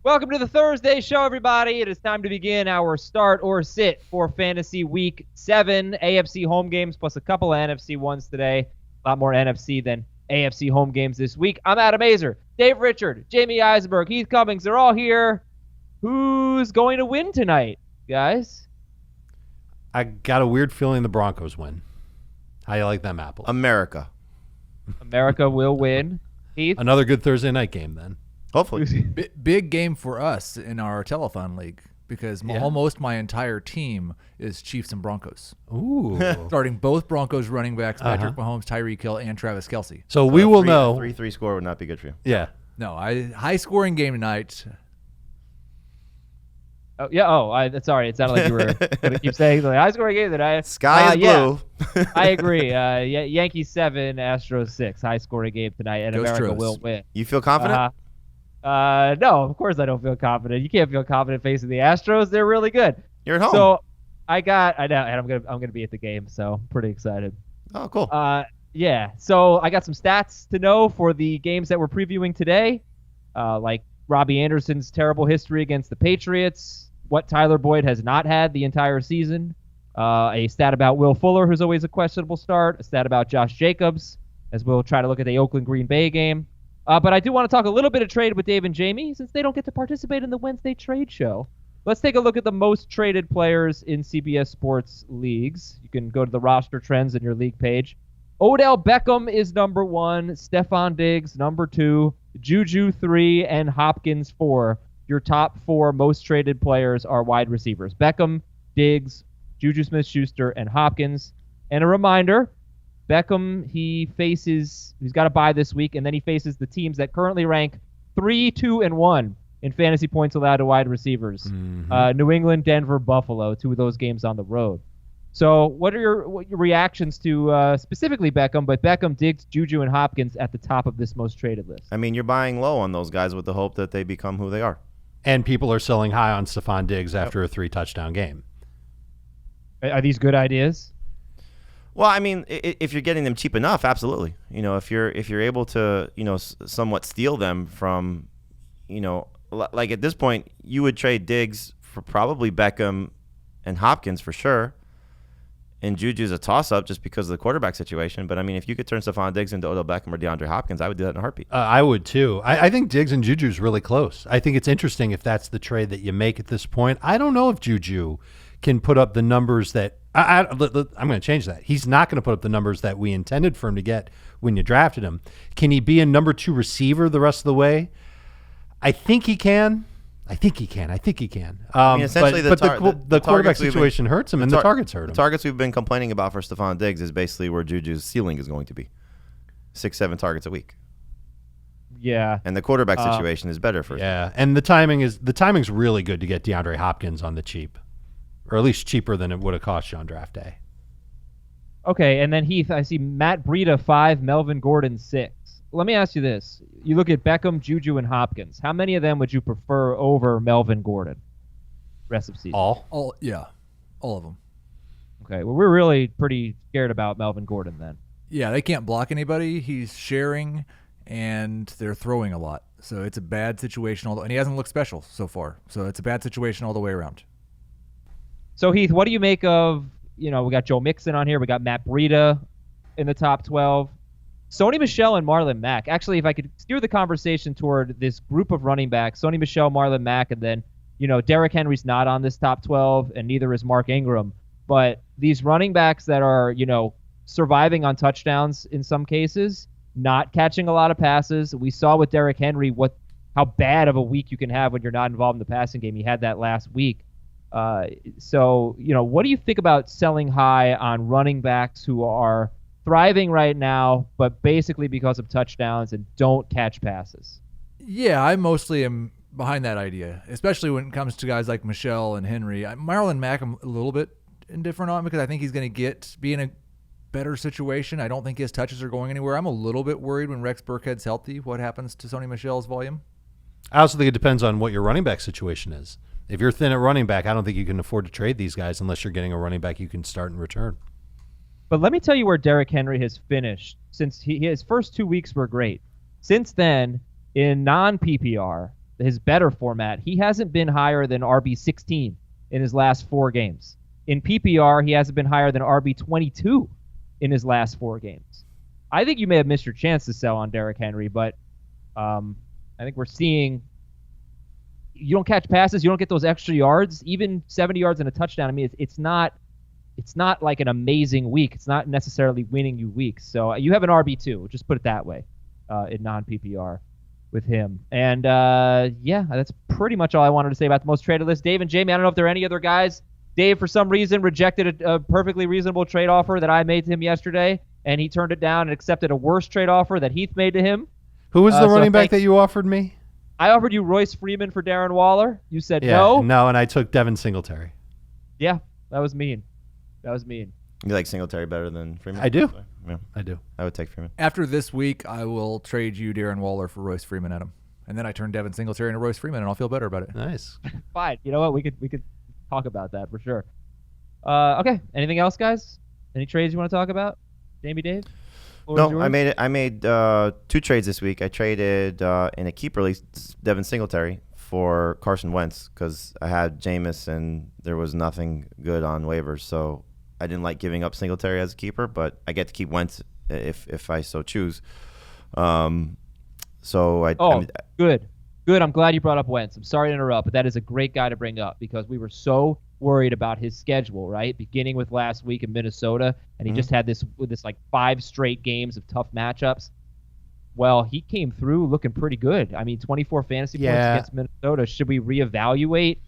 Welcome to the Thursday show, everybody. It is time to begin our start or sit for Fantasy Week 7. AFC home games plus a couple of NFC ones today. A lot more NFC than AFC home games this week. I'm Adam Azer, Dave Richard, Jamie Eisenberg, Heath Cummings. They're all here. Who's going to win tonight, guys? I got a weird feeling the Broncos win. How you like them apples? America will win. Heath? Another good Thursday night game then. Hopefully. Big game for us in our telethon league because almost my entire team is Chiefs and Broncos. Ooh. Starting both Broncos running backs, Patrick Mahomes, Tyreek Hill, and Travis Kelce. So we will know. 3-3 score would not be good for you. Yeah. No, high-scoring game tonight. Oh, yeah. Sorry. It sounded like you were going to keep saying the high-scoring game tonight. Sky is blue. Yeah, I agree. Yankees 7, Astros 6. High-scoring game tonight, and America will win. You feel confident? No, of course I don't feel confident. You can't feel confident facing the Astros. They're really good. You're at home. So I know, and I'm gonna be at the game, so I'm pretty excited. Oh, cool. Yeah. So I got some stats to know for the games that we're previewing today, like Robbie Anderson's terrible history against the Patriots, what Tyler Boyd has not had the entire season, a stat about Will Fuller, who's always a questionable start, a stat about Josh Jacobs, as we'll try to look at the Oakland Green Bay game. But I do want to talk a little bit of trade with Dave and Jamie, since they don't get to participate in the Wednesday trade show. Let's take a look at the most traded players in CBS Sports leagues. You can go to the roster trends in your league page. Odell Beckham is number 1, Stefon Diggs number 2, Juju 3, and Hopkins 4. Your top 4 most traded players are wide receivers: Beckham, Diggs, Juju Smith-Schuster, and Hopkins. And a reminder, Beckham, he's got a bye this week, and then he faces the teams that currently rank 3, 2, and 1 in fantasy points allowed to wide receivers. New England, Denver, Buffalo, 2 of those games on the road. So what are your reactions to specifically Beckham, but Beckham, Diggs, Juju, and Hopkins at the top of this most traded list? I mean, you're buying low on those guys with the hope that they become who they are. And people are selling high on Stefon Diggs after a 3-touchdown game. Are these good ideas? Well, I mean, if you're getting them cheap enough, absolutely. You know, if you're able to, somewhat steal them from, like at this point, you would trade Diggs for probably Beckham and Hopkins for sure. And Juju's a toss-up just because of the quarterback situation. But, I mean, if you could turn Stefon Diggs into Odell Beckham or DeAndre Hopkins, I would do that in a heartbeat. I would, too. I think Diggs and Juju's really close. I think it's interesting if that's the trade that you make at this point. I don't know if Juju can put up the numbers that I'm going to change that. He's not going to put up the numbers that we intended for him to get when you drafted him. Can he be a number 2 receiver the rest of the way? I think he can. I think he can. Essentially, the quarterback situation hurts him, and the targets hurt him. The targets we've been complaining about for Stefon Diggs is basically where Juju's ceiling is going to be. 6-7 targets a week. Yeah. And the quarterback situation is better for him. Yeah, and the timing's really good to get DeAndre Hopkins on the cheap. Or at least cheaper than it would have cost you on draft day. Okay, and then Heath, I see Matt Breida 5, Melvin Gordon 6. Let me ask you this. You look at Beckham, Juju, and Hopkins. How many of them would you prefer over Melvin Gordon rest of season? All of them. Okay, well, we're really pretty scared about Melvin Gordon then. Yeah, they can't block anybody. He's sharing, and they're throwing a lot. So it's a bad situation, and he hasn't looked special so far. So it's a bad situation all the way around. So, Heath, what do you make of, we got Joe Mixon on here. We got Matt Breida in the top 12. Sony Michel and Marlon Mack. Actually, if I could steer the conversation toward this group of running backs, Sony Michel, Marlon Mack, and then, Derrick Henry's not on this top 12, and neither is Mark Ingram. But these running backs that are, surviving on touchdowns in some cases, not catching a lot of passes. We saw with Derrick Henry how bad of a week you can have when you're not involved in the passing game. He had that last week. So, what do you think about selling high on running backs who are thriving right now, but basically because of touchdowns and don't catch passes? Yeah, I mostly am behind that idea, especially when it comes to guys like Michelle and Henry. Marlon Mack, I'm a little bit indifferent on because I think he's going to be in a better situation. I don't think his touches are going anywhere. I'm a little bit worried when Rex Burkhead's healthy. What happens to Sony Michel's volume? I also think it depends on what your running back situation is. If you're thin at running back, I don't think you can afford to trade these guys unless you're getting a running back you can start and return. But let me tell you where Derrick Henry has finished since his first 2 weeks were great. Since then, in non-PPR, his better format, he hasn't been higher than RB16 in his last 4 games. In PPR, he hasn't been higher than RB22 in his last 4 games. I think you may have missed your chance to sell on Derrick Henry, but I think we're seeing you don't catch passes, you don't get those extra yards, even 70 yards and a touchdown. I mean, it's not like an amazing week. It's not necessarily winning you weeks. So you have an RB2, just put it that way, in non-PPR with him. And that's pretty much all I wanted to say about the most traded list. Dave and Jamie, I don't know if there are any other guys. Dave, for some reason, rejected a perfectly reasonable trade offer that I made to him yesterday, and he turned it down and accepted a worse trade offer that Heath made to him. Who was the running back that you offered me? I offered you Royce Freeman for Darren Waller. You said no, and I took Devin Singletary. Yeah, that was mean. You like Singletary better than Freeman? I do. Yeah, I do. I would take Freeman. After this week, I will trade you Darren Waller for Royce Freeman at him. And then I turn Devin Singletary into Royce Freeman, and I'll feel better about it. Nice. Fine. You know what? We could talk about that for sure. Okay. Anything else, guys? Any trades you want to talk about? Jamie, Dave? No, I made 2 trades this week. I traded in a keeper league Devin Singletary for Carson Wentz because I had Jameis and there was nothing good on waivers. So I didn't like giving up Singletary as a keeper, but I get to keep Wentz if I so choose. Good. I'm glad you brought up Wentz. I'm sorry to interrupt, but that is a great guy to bring up because we were so worried about his schedule, right? Beginning with last week in Minnesota, and he just had this like 5 straight games of tough matchups. Well, he came through looking pretty good. I mean, 24 fantasy points against Minnesota. Should we reevaluate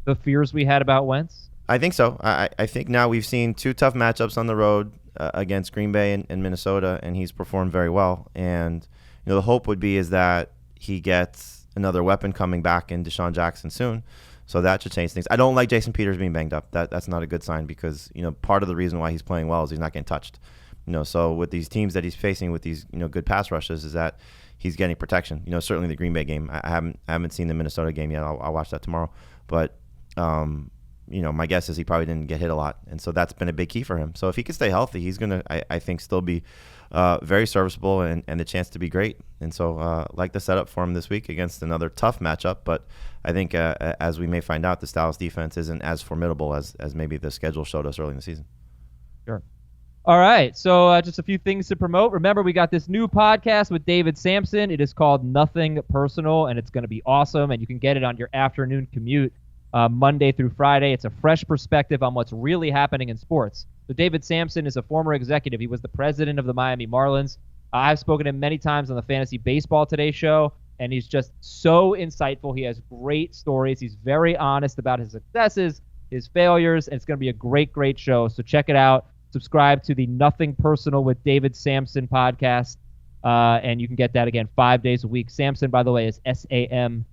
the fears we had about Wentz? I think so. I think now we've seen 2 tough matchups on the road against Green Bay and Minnesota, and he's performed very well. And the hope would be is that he gets another weapon coming back in Deshaun Jackson soon. So that should change things. I don't like Jason Peters being banged up. That's not a good sign because, part of the reason why he's playing well is he's not getting touched. So with these teams that he's facing with these, good pass rushes is that he's getting protection. Certainly the Green Bay game. I haven't seen the Minnesota game yet. I'll watch that tomorrow. But, my guess is he probably didn't get hit a lot. And so that's been a big key for him. So if he can stay healthy, he's going to, I think, still be very serviceable and the chance to be great. And so like the setup for him this week against another tough matchup. But I think as we may find out, the Dallas defense isn't as formidable as maybe the schedule showed us early in the season. Sure. All right. So just a few things to promote. Remember, we got this new podcast with David Sampson. It is called Nothing Personal, and it's going to be awesome. And you can get it on your afternoon commute Monday through Friday. It's a fresh perspective on what's really happening in sports. So David Sampson is a former executive. He was the president of the Miami Marlins. I've spoken to him many times on the Fantasy Baseball Today show, and he's just so insightful. He has great stories. He's very honest about his successes, his failures, and it's going to be a great, great show. So check it out. Subscribe to the Nothing Personal with David Sampson podcast, and you can get that, again, 5 days a week. Sampson, by the way, is Samson.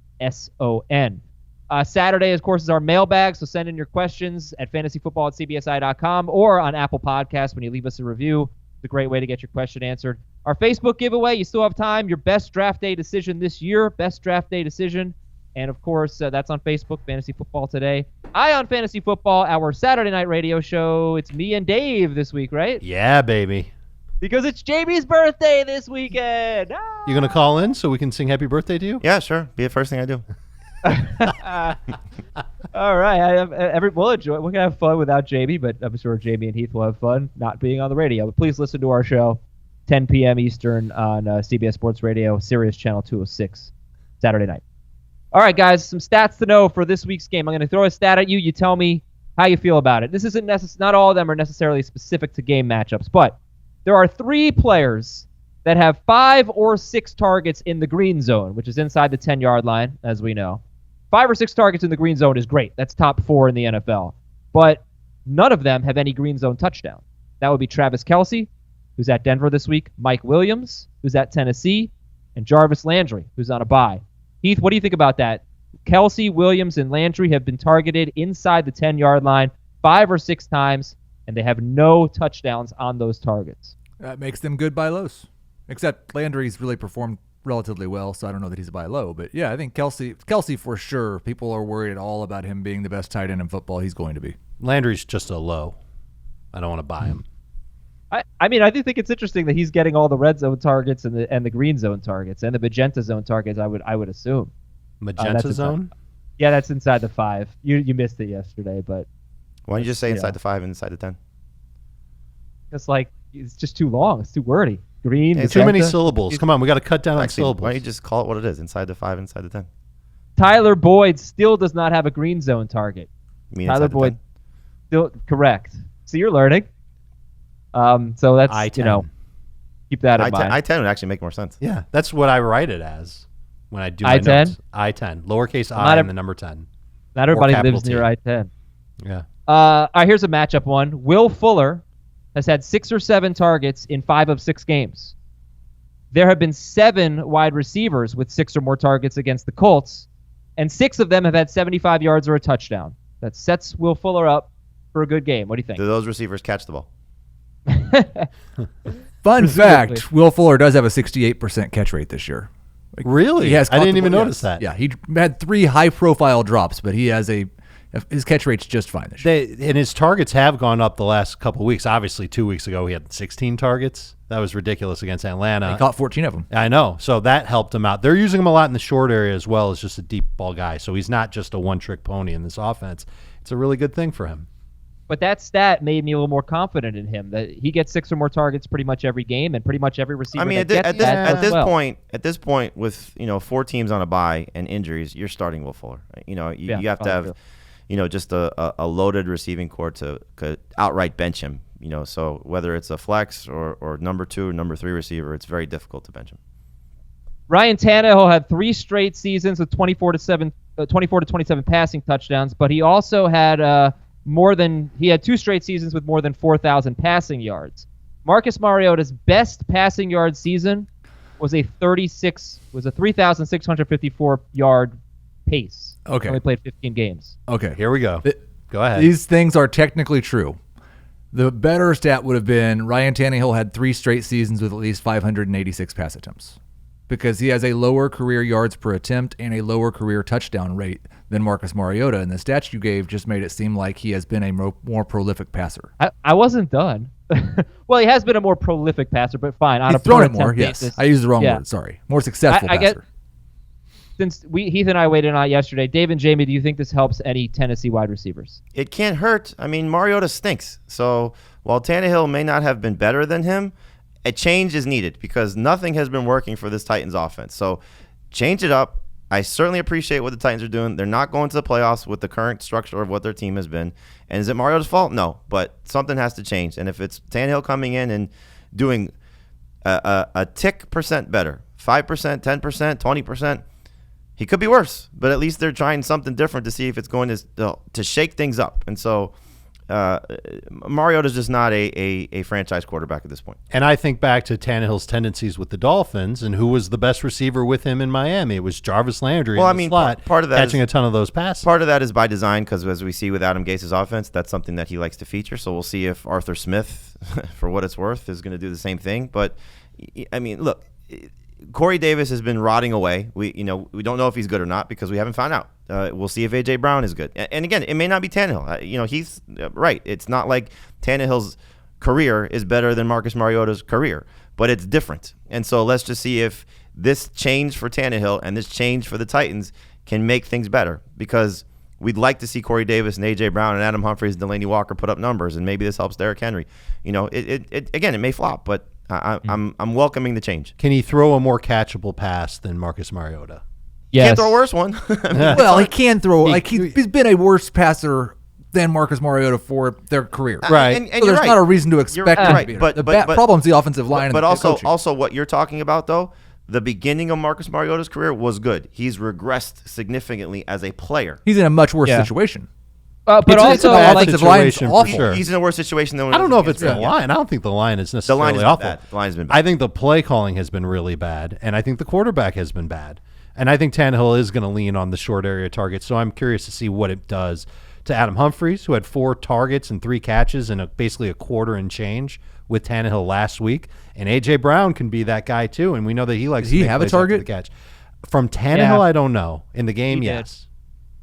Saturday, of course, is our mailbag, so send in your questions at fantasyfootball@cbsi.com or on Apple Podcasts when you leave us a review. It's a great way to get your question answered. Our Facebook giveaway, you still have time. Your best draft day decision this year, best draft day decision. And, of course, that's on Facebook, Fantasy Football Today. On Fantasy Football, our Saturday night radio show. It's me and Dave this week, right? Yeah, baby. Because it's Jamie's birthday this weekend. Ah! You going to call in so we can sing happy birthday to you? Yeah, sure. Be the first thing I do. All right. We'll enjoy it. We're going to have fun without Jamie, but I'm sure Jamie and Heath will have fun not being on the radio. But please listen to our show, 10 p.m. Eastern on CBS Sports Radio, Sirius Channel 206, Saturday night. All right, guys, some stats to know for this week's game. I'm going to throw a stat at you. You tell me how you feel about it. This isn't not all of them are necessarily specific to game matchups, but there are 3 players that have 5 or 6 targets in the green zone, which is inside the 10-yard line, as we know. 5 or 6 targets in the green zone is great. That's top 4 in the NFL. But none of them have any green zone touchdown. That would be Travis Kelce, who's at Denver this week, Mike Williams, who's at Tennessee, and Jarvis Landry, who's on a bye. Heath, what do you think about that? Kelce, Williams, and Landry have been targeted inside the 10-yard line 5 or 6 times, and they have no touchdowns on those targets. That makes them good buy lows. Except Landry's really performed relatively well, so I don't know that he's a buy low. But, yeah, I think Kelce for sure. People are worried all about him being the best tight end in football. He's going to be. Landry's just a low. I don't want to buy him. I mean, I do think it's interesting that he's getting all the red zone targets and the green zone targets and the magenta zone targets, I would assume. Magenta zone? Yeah, that's inside the 5. You missed it yesterday, but Why don't you just say inside the 5 and inside the 10? It's just too long. It's too wordy. Green. It's Too many magenta. syllables. Come on, we got to cut down on Actually, syllables. why don't you just call it what it is? Inside the 5, inside the 10. Tyler Boyd still does not have a green zone target. You mean Tyler inside the Boyd 10? still correct. So you're learning. So that's I-10. keep that in mind. I-10 would actually make more sense. Yeah, that's what I write it as when I do my I-10? notes. I-10. Lowercase I and the number 10. Not everybody capital lives near T. I-10. Yeah. All right, here's a matchup one. Will Fuller has had 6 or 7 targets in 5 of 6 games. There have been 7 wide receivers with 6 or more targets against the Colts, and 6 of them have had 75 yards or a touchdown. That sets Will Fuller up for a good game. What do you think? Do those receivers catch the ball? Fun fact: Will Fuller does have a 68% catch rate this year. Really? He has I didn't even yes. notice that. Yeah, he had 3 high-profile drops, but he has his catch rate's just fine this year. And his targets have gone up the last couple of weeks. Obviously, 2 weeks ago, he had 16 targets. That was ridiculous against Atlanta. He caught 14 of them. I know. So that helped him out. They're using him a lot in the short area as well as just a deep ball guy. So he's not just a one-trick pony in this offense. It's a really good thing for him. But that stat made me a little more confident in him, that he gets 6 or more targets pretty much every game, and pretty much every receiver I mean, that gets at this well. point, with 4 teams on a bye and injuries, you're starting Will Fuller. You have to have, just a loaded receiving core to outright bench him. So whether it's a flex or number 2 or number 3 receiver, it's very difficult to bench him. Ryan Tannehill had 3 straight seasons with 24 to 27 passing touchdowns, but he also had he had 2 straight seasons with more than 4,000 passing yards. Marcus Mariota's best passing yard season was a 3,654 yard pace. Okay. He only played 15 games. Okay. Here we go. Go ahead. These things are technically true. The better stat would have been Ryan Tannehill had 3 straight seasons with at least 586 pass attempts, because he has a lower career yards per attempt and a lower career touchdown rate than Marcus Mariota. And the stats you gave just made it seem like he has been a more prolific passer. I wasn't done. Well, he has been a more prolific passer, but fine. On He's a thrown per it more, attempt yes. basis. I used the wrong Yeah. word, sorry. More successful I passer. Since Heath and I weighed in on it yesterday, Dave and Jamie, do you think this helps any Tennessee wide receivers? It can't hurt. I mean, Mariota stinks. So while Tannehill may not have been better than him, a change is needed because nothing has been working for this Titans offense. So change it up. I certainly appreciate what the Titans are doing. They're not going to the playoffs with the current structure of what their team has been. And is it Mariota's fault? No, but something has to change. And if it's Tannehill coming in and doing a tick percent better, 5%, 10%, 20%, he could be worse. But at least they're trying something different to see if it's going to shake things up. And so Mariota's just not a franchise quarterback at this point. And I think back to Tannehill's tendencies with the Dolphins, and who was the best receiver with him in Miami? It was Jarvis Landry in the slot, part of that catching a ton of those passes. Part of that is by design because, as we see with Adam Gase's offense, that's something that he likes to feature. So we'll see if Arthur Smith, for what it's worth, is going to do the same thing. But, I mean, look, Corey Davis has been rotting away. We don't know if he's good or not because we haven't found out. We'll see if A.J. Brown is good. And again, it may not be Tannehill. He's right. It's not like Tannehill's career is better than Marcus Mariota's career, but it's different. And so let's just see if this change for Tannehill and this change for the Titans can make things better, because we'd like to see Corey Davis and A.J. Brown and Adam Humphries and Delaney Walker put up numbers, and maybe this helps Derrick Henry. It may flop, but I'm welcoming the change. Can he throw a more catchable pass than Marcus Mariota? Yes. Can't throw a worse one. Well, he can throw. He's been a worse passer than Marcus Mariota for their career. Right. And So you're there's right. not a reason to expect him to be. But The problem's the offensive line. But and the coaching. also what you're talking about, though, the beginning of Marcus Mariota's career was good. He's regressed significantly as a player. He's in a much worse situation. But It's also, a bad offensive line's situation awful. for sure. He's in a worse situation than when I don't know if he it's was the against- line. I don't think the line is The necessarily line is awful. bad. The line's been bad. I think the play calling has been really bad, and I think the quarterback has been bad. And I think Tannehill is going to lean on the short area targets, so I'm curious to see what it does to Adam Humphries, who had 4 targets and 3 catches and basically a quarter and change with Tannehill last week. And A.J. Brown can be that guy too, and we know that he likes Does to he make have a plays after target? the catch. From Tannehill, Yeah. I don't know. In the game, He did. yes.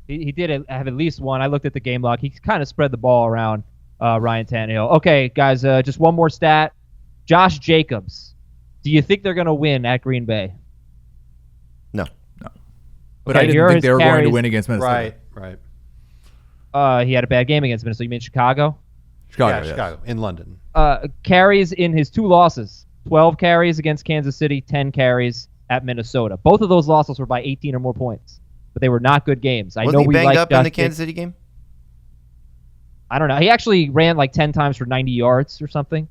He did have at least one. I looked at the game log. He kind of spread the ball around Ryan Tannehill. Okay, guys, just one more stat. Josh Jacobs. Do you think they're going to win at Green Bay? No. But Okay, I didn't here are think his they were going to carries. win against Minnesota. Right. He had a bad game against Minnesota. You mean Chicago? Chicago, Yeah, yes. Chicago in London. Carries in his 2 losses. 12 carries against Kansas City, 10 carries at Minnesota. Both of those losses were by 18 or more points, but they were not good games. I know Wasn't he we banged like up in the Kansas City game? I don't know. He actually ran like 10 times for 90 yards or something,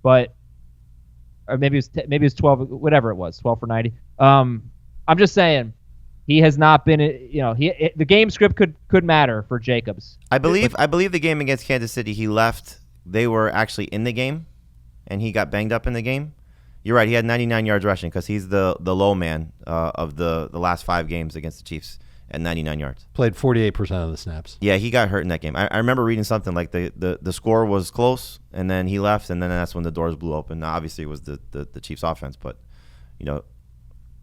but or maybe it was 12, whatever it was, 12 for 90. I'm just saying, he has not been. The game script could matter for Jacobs. I believe the game against Kansas City, he left. They were actually in the game, and he got banged up in the game. You're right. He had 99 yards rushing because he's the low man of the last 5 games against the Chiefs at 99 yards. Played 48% of the snaps. Yeah, he got hurt in that game. I remember reading something like the score was close, and then he left, and then that's when the doors blew open. Now, obviously, it was the Chiefs' offense, but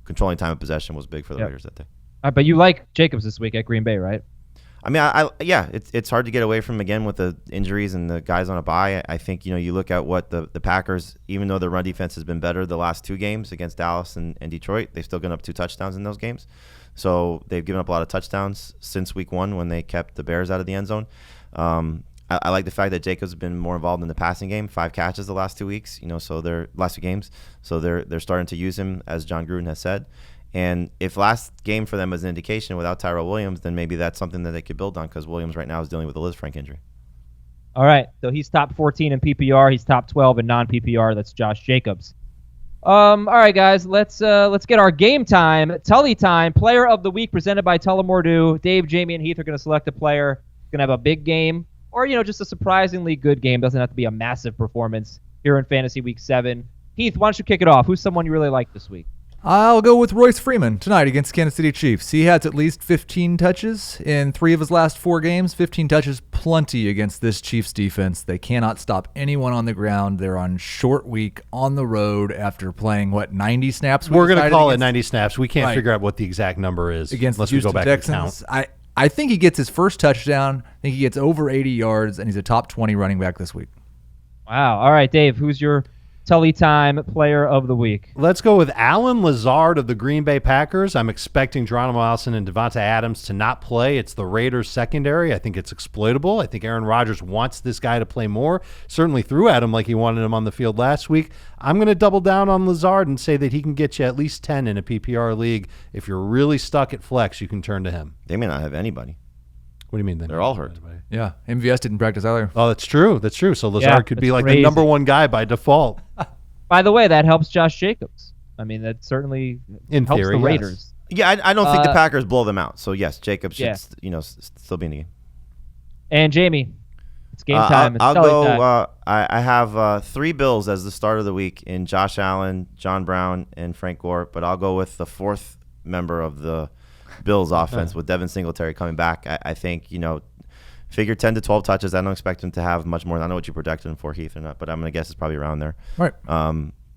controlling time of possession was big for the Raiders that day. But you like Jacobs this week at Green Bay, right? I mean, it's hard to get away from him again with the injuries and the guys on a bye. I think, you look at what the Packers, even though their run defense has been better the last 2 games against Dallas and Detroit, they've still given up 2 touchdowns in those games. So they've given up a lot of touchdowns since week 1 when they kept the Bears out of the end zone. I like the fact that Jacobs has been more involved in the passing game, 5 catches the last 2 weeks, so they're last 2 games. So they're starting to use him, as John Gruden has said. And if last game for them was an indication without Tyrell Williams, then maybe that's something that they could build on because Williams right now is dealing with a Lisfranc injury. All right, so he's top 14 in PPR. He's top 12 in non-PPR. That's Josh Jacobs. All right, guys, let's get our game time. Tully time, player of the week presented by Tullamore Dew. Dave, Jamie, and Heath are going to select a player. Going to have a big game or, just a surprisingly good game. Doesn't have to be a massive performance here in Fantasy Week 7. Heath, why don't you kick it off? Who's someone you really like this week? I'll go with Royce Freeman tonight against Kansas City Chiefs. He has at least 15 touches in 3 of his last 4 games. 15 touches, plenty against this Chiefs defense. They cannot stop anyone on the ground. They're on short week on the road after playing, 90 snaps? We're going to call it 90 snaps. We can't figure out what the exact number is against unless the we go back Texans. and count. I think he gets his first touchdown. I think he gets over 80 yards, and he's a top 20 running back this week. Wow. All right, Dave, who's your Tully time player of the week? Let's go with Alan Lazard of the Green Bay Packers. I'm expecting Geronimo Allison and Devontae Adams to not play. It's the Raiders secondary. I think it's exploitable. I think Aaron Rodgers wants this guy to play more. Certainly threw at him like he wanted him on the field last week. I'm going to double down on Lazard and say that he can get you at least 10 in a PPR league. If you're really stuck at flex, you can turn to him. They may not have anybody. What do you mean? They're all hurt. Yeah, MVS didn't practice either. Oh, that's true. So Lazard could be like the number 1 guy by default. By the way, that helps Josh Jacobs. I mean, that certainly helps theory, the Raiders. Yes. Yeah, I don't think the Packers blow them out. So, yes, Jacobs should still be in the game. And Jamie, it's game time. I'll go. I have 3 Bills as the start of the week in Josh Allen, John Brown, and Frank Gore. But I'll go with the 4th member of the Bills offense with Devin Singletary coming back. I think, figure 10 to 12 touches. I don't expect him to have much more. I don't know what you projected him for, Heath, or not, but I'm going to guess it's probably around there. Right.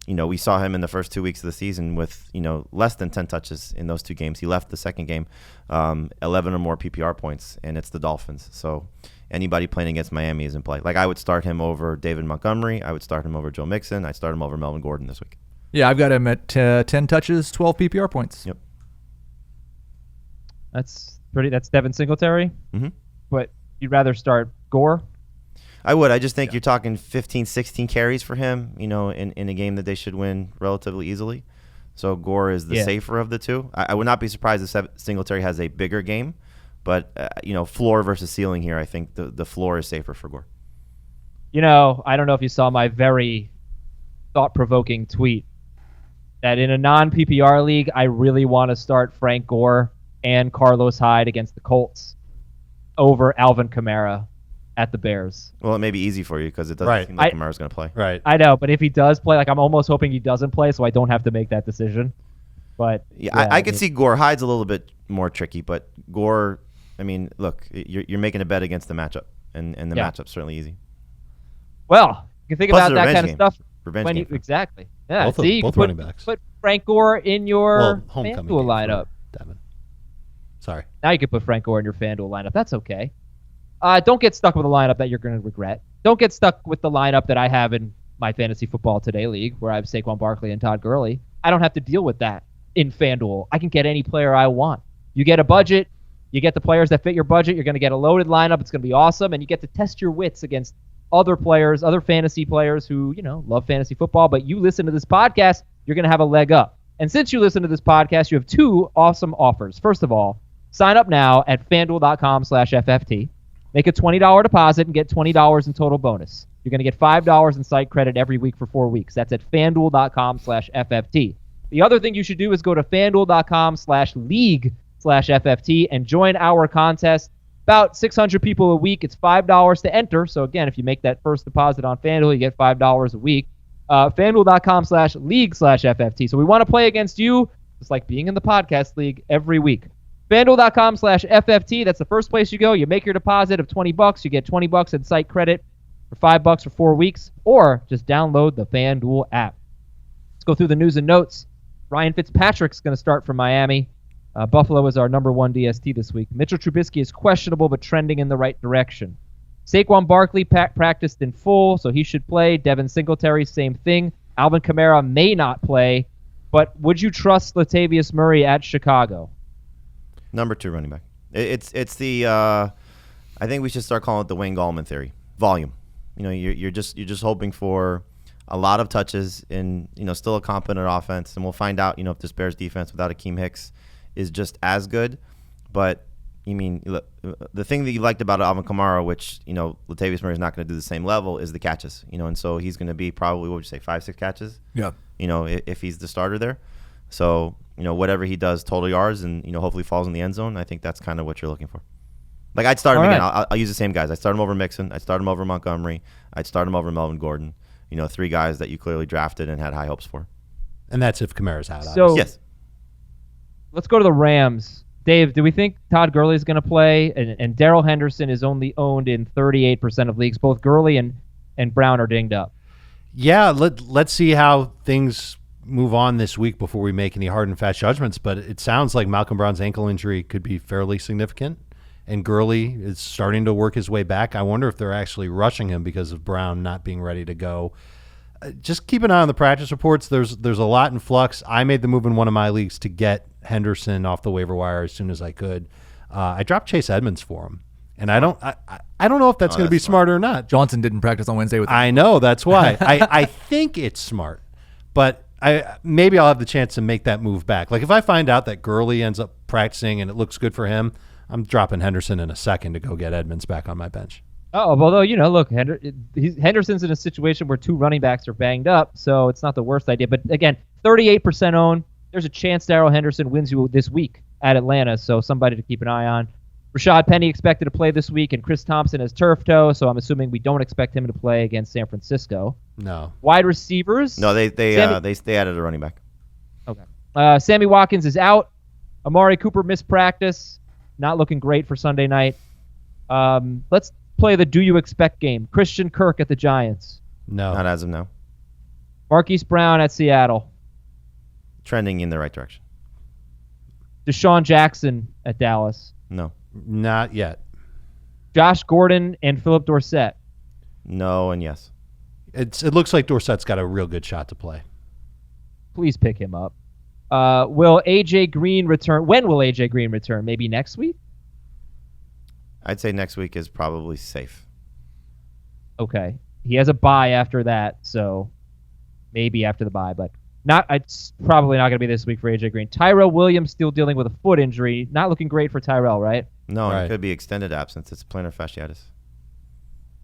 We saw him in the first 2 weeks of the season with, less than 10 touches in those 2 games. He left the second game, 11 or more PPR points, and it's the Dolphins. So anybody playing against Miami is in play. Like, I would start him over David Montgomery. I would start him over Joe Mixon. I'd start him over Melvin Gordon this week. Yeah, I've got him at 10 touches, 12 PPR points. Yep. That's Devin Singletary. Mm-hmm. But you'd rather start Gore? I would. I just think you're talking 15, 16 carries for him, in a game that they should win relatively easily. So Gore is the safer of the 2. I would not be surprised if Singletary has a bigger game, but floor versus ceiling here, I think the floor is safer for Gore. I don't know if you saw my very thought-provoking tweet that in a non-PPR league, I really want to start Frank Gore and Carlos Hyde against the Colts over Alvin Kamara at the Bears. Well, it may be easy for you because it doesn't seem like Kamara's going to play. Right. I know, but if he does play, I'm almost hoping he doesn't play so I don't have to make that decision. But I could see Gore. Hyde's a little bit more tricky, but Gore, look, you're making a bet against the matchup, and the matchup's certainly easy. Well, you can think Plus about that kind of stuff. Revenge game. Exactly. Yeah. Both running backs. Put Frank Gore in your homecoming FanDuel lineup. Devin. Sorry. Now you can put Frank Gore in your FanDuel lineup. That's okay. Don't get stuck with a lineup that you're going to regret. Don't get stuck with the lineup that I have in my Fantasy Football Today League, where I have Saquon Barkley and Todd Gurley. I don't have to deal with that in FanDuel. I can get any player I want. You get a budget. You get the players that fit your budget. You're going to get a loaded lineup. It's going to be awesome. And you get to test your wits against other players, other fantasy players who, love fantasy football. But you listen to this podcast, you're going to have a leg up. And since you listen to this podcast, you have 2 awesome offers. First of all, sign up now at FanDuel.com/FFT. Make a $20 deposit and get $20 in total bonus. You're going to get $5 in site credit every week for 4 weeks. That's at FanDuel.com/FFT. The other thing you should do is go to FanDuel.com/league/FFT and join our contest. About 600 people a week. It's $5 to enter. So again, if you make that first deposit on FanDuel, you get $5 a week. FanDuel.com/league/FFT. So we want to play against you. It's like being in the podcast league every week. FanDuel.com/FFT. That's the first place you go. You make your deposit of $20. You get $20 in site credit for $5 for 4 weeks. Or just download the FanDuel app. Let's go through the news and notes. Ryan Fitzpatrick's going to start for Miami. Buffalo is our number 1 DST this week. Mitchell Trubisky is questionable but trending in the right direction. Saquon Barkley practiced in full, so he should play. Devin Singletary, same thing. Alvin Kamara may not play. But would you trust Latavius Murray at Chicago? Number 2 running back. It's the I think we should start calling it the Wayne Gallman theory. Volume. You're just hoping for a lot of touches in still a competent offense, and we'll find out if this Bears defense without Akeem Hicks is just as good. But look, the thing that you liked about Alvin Kamara, which Latavius Murray is not going to do the same level, is the catches. And so he's going to be probably, what would you say, 5-6 catches? Yeah. If he's the starter there. So whatever he does, total yards, and hopefully falls in the end zone. I think that's kind of what you're looking for. Like, I'd start him again. I'll use the same guys. I'd start him over Mixon. I'd start him over Montgomery. I'd start him over Melvin Gordon. 3 guys that you clearly drafted and had high hopes for. And that's if Kamara's out. So yes. Let's go to the Rams. Dave, do we think Todd Gurley is going to play? And Darrell Henderson is only owned in 38% of leagues. Both Gurley and Brown are dinged up. Yeah, let's see how things move on this week before we make any hard and fast judgments. But it sounds like Malcolm Brown's ankle injury could be fairly significant. And Gurley is starting to work his way back. I wonder if they're actually rushing him because of Brown not being ready to go. Just keep an eye on the practice reports. There's a lot in flux. I made the move in one of my leagues to get Henderson off the waiver wire as soon as I could. I dropped Chase Edmonds for him, and I don't know if that's going to be smart or not. Johnson didn't practice on Wednesday with him. I know, that's why. I think it's smart, but maybe I'll have the chance to make that move back. Like, if I find out that Gurley ends up practicing and it looks good for him, I'm dropping Henderson in a second to go get Edmonds back on my bench. Oh, although, look, Henderson's in a situation where 2 running backs are banged up, so it's not the worst idea. But again, 38% owned. There's a chance Darrell Henderson wins you this week at Atlanta, so somebody to keep an eye on. Rashad Penny expected to play this week, and Chris Thompson has turf toe, so I'm assuming we don't expect him to play against San Francisco. No. Wide receivers. No, they added a running back. Okay. Sammy Watkins is out. Amari Cooper missed practice. Not looking great for Sunday night. Let's play the do you expect game. Christian Kirk at the Giants. No. Not as of now. Marquise Brown at Seattle. Trending in the right direction. Deshaun Jackson at Dallas. No. Not yet. Josh Gordon and Philip Dorsett. No and yes. It looks like Dorsett's got a real good shot to play. Please pick him up. Will A.J. Green return? When will A.J. Green return? Maybe next week? I'd say next week is probably safe. Okay. He has a bye after that, so maybe after the bye, but it's probably not going to be this week for A.J. Green. Tyrell Williams still dealing with a foot injury. Not looking great for Tyrell, right? No, right. It could be extended absence. It's plantar fasciitis.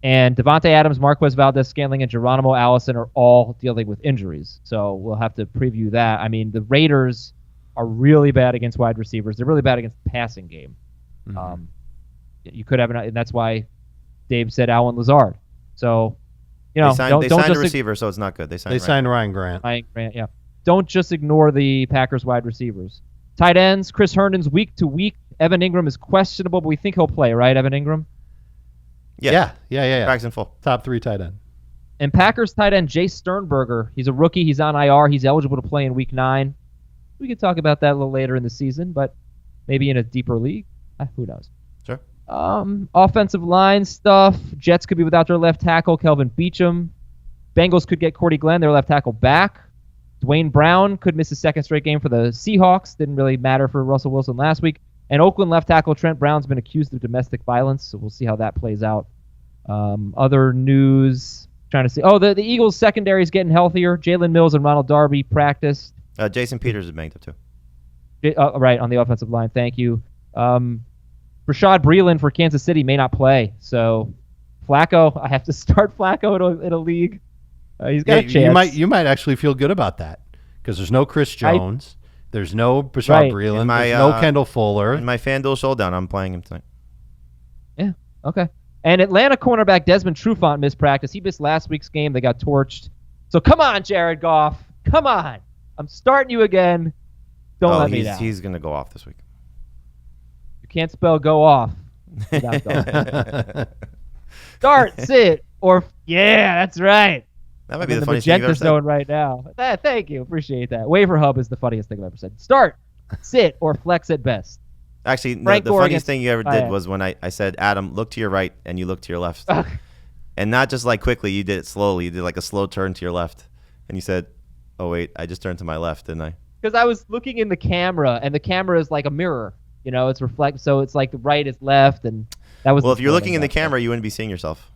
And Devontae Adams, Marquez Valdez-Scantling, and Geronimo Allison are all dealing with injuries. So we'll have to preview that. I mean, the Raiders are really bad against wide receivers. They're really bad against the passing game. Mm-hmm. You could have, and that's why Dave said Allen Lazard. So, they signed a receiver, so it's not good. They signed Ryan Grant. Ryan Grant, yeah. Don't just ignore the Packers wide receivers. Tight ends, Chris Herndon's week to week. Evan Ingram is questionable, but we think he'll play, right, Evan Ingram? Yeah. Backs in full. Top 3 tight end. And Packers tight end Jay Sternberger. He's a rookie. He's on IR. He's eligible to play in week 9. We could talk about that a little later in the season, but maybe in a deeper league. Who knows? Sure. Offensive line stuff. Jets could be without their left tackle, Kelvin Beachum. Bengals could get Cordy Glenn, their left tackle, back. Dwayne Brown could miss his second straight game for the Seahawks. Didn't really matter for Russell Wilson last week. And Oakland left tackle Trent Brown's been accused of domestic violence, so we'll see how that plays out. Other news, trying to see. Oh, the Eagles secondary is getting healthier. Jalen Mills and Ronald Darby practiced. Jason Peters is banged up too. Right, on the offensive line. Thank you. Rashad Breeland for Kansas City may not play. So Flacco, I have to start Flacco in a league. He's got a chance. You might actually feel good about that because there's no Chris Jones. There's no Rashad Breeland. There's no Kendall Fuller. In my FanDuel showdown, I'm playing him tonight. Yeah, okay. And Atlanta cornerback Desmond Trufant missed practice. He missed last week's game. They got torched. So come on, Jared Goff. Come on. I'm starting you again. Don't let me down. He's going to go off this week. You can't spell go off without going. Start, sit, or yeah, that's right. That might be the funniest thing thing you've ever said. Zone right now. Thank you. Appreciate that. Waiver Hub is the funniest thing I've ever said. Start, sit, or flex at best. Actually, the funniest thing you ever did was when I said, Adam, look to your right, and you look to your left. And not just like quickly, you did it slowly. You did like a slow turn to your left. And you said, oh, wait, I just turned to my left, didn't I? Because I was looking in the camera, and the camera is like a mirror. You know, it's reflect. So it's like the right is left, and that was. Well, if you're looking in the camera, you wouldn't be seeing yourself.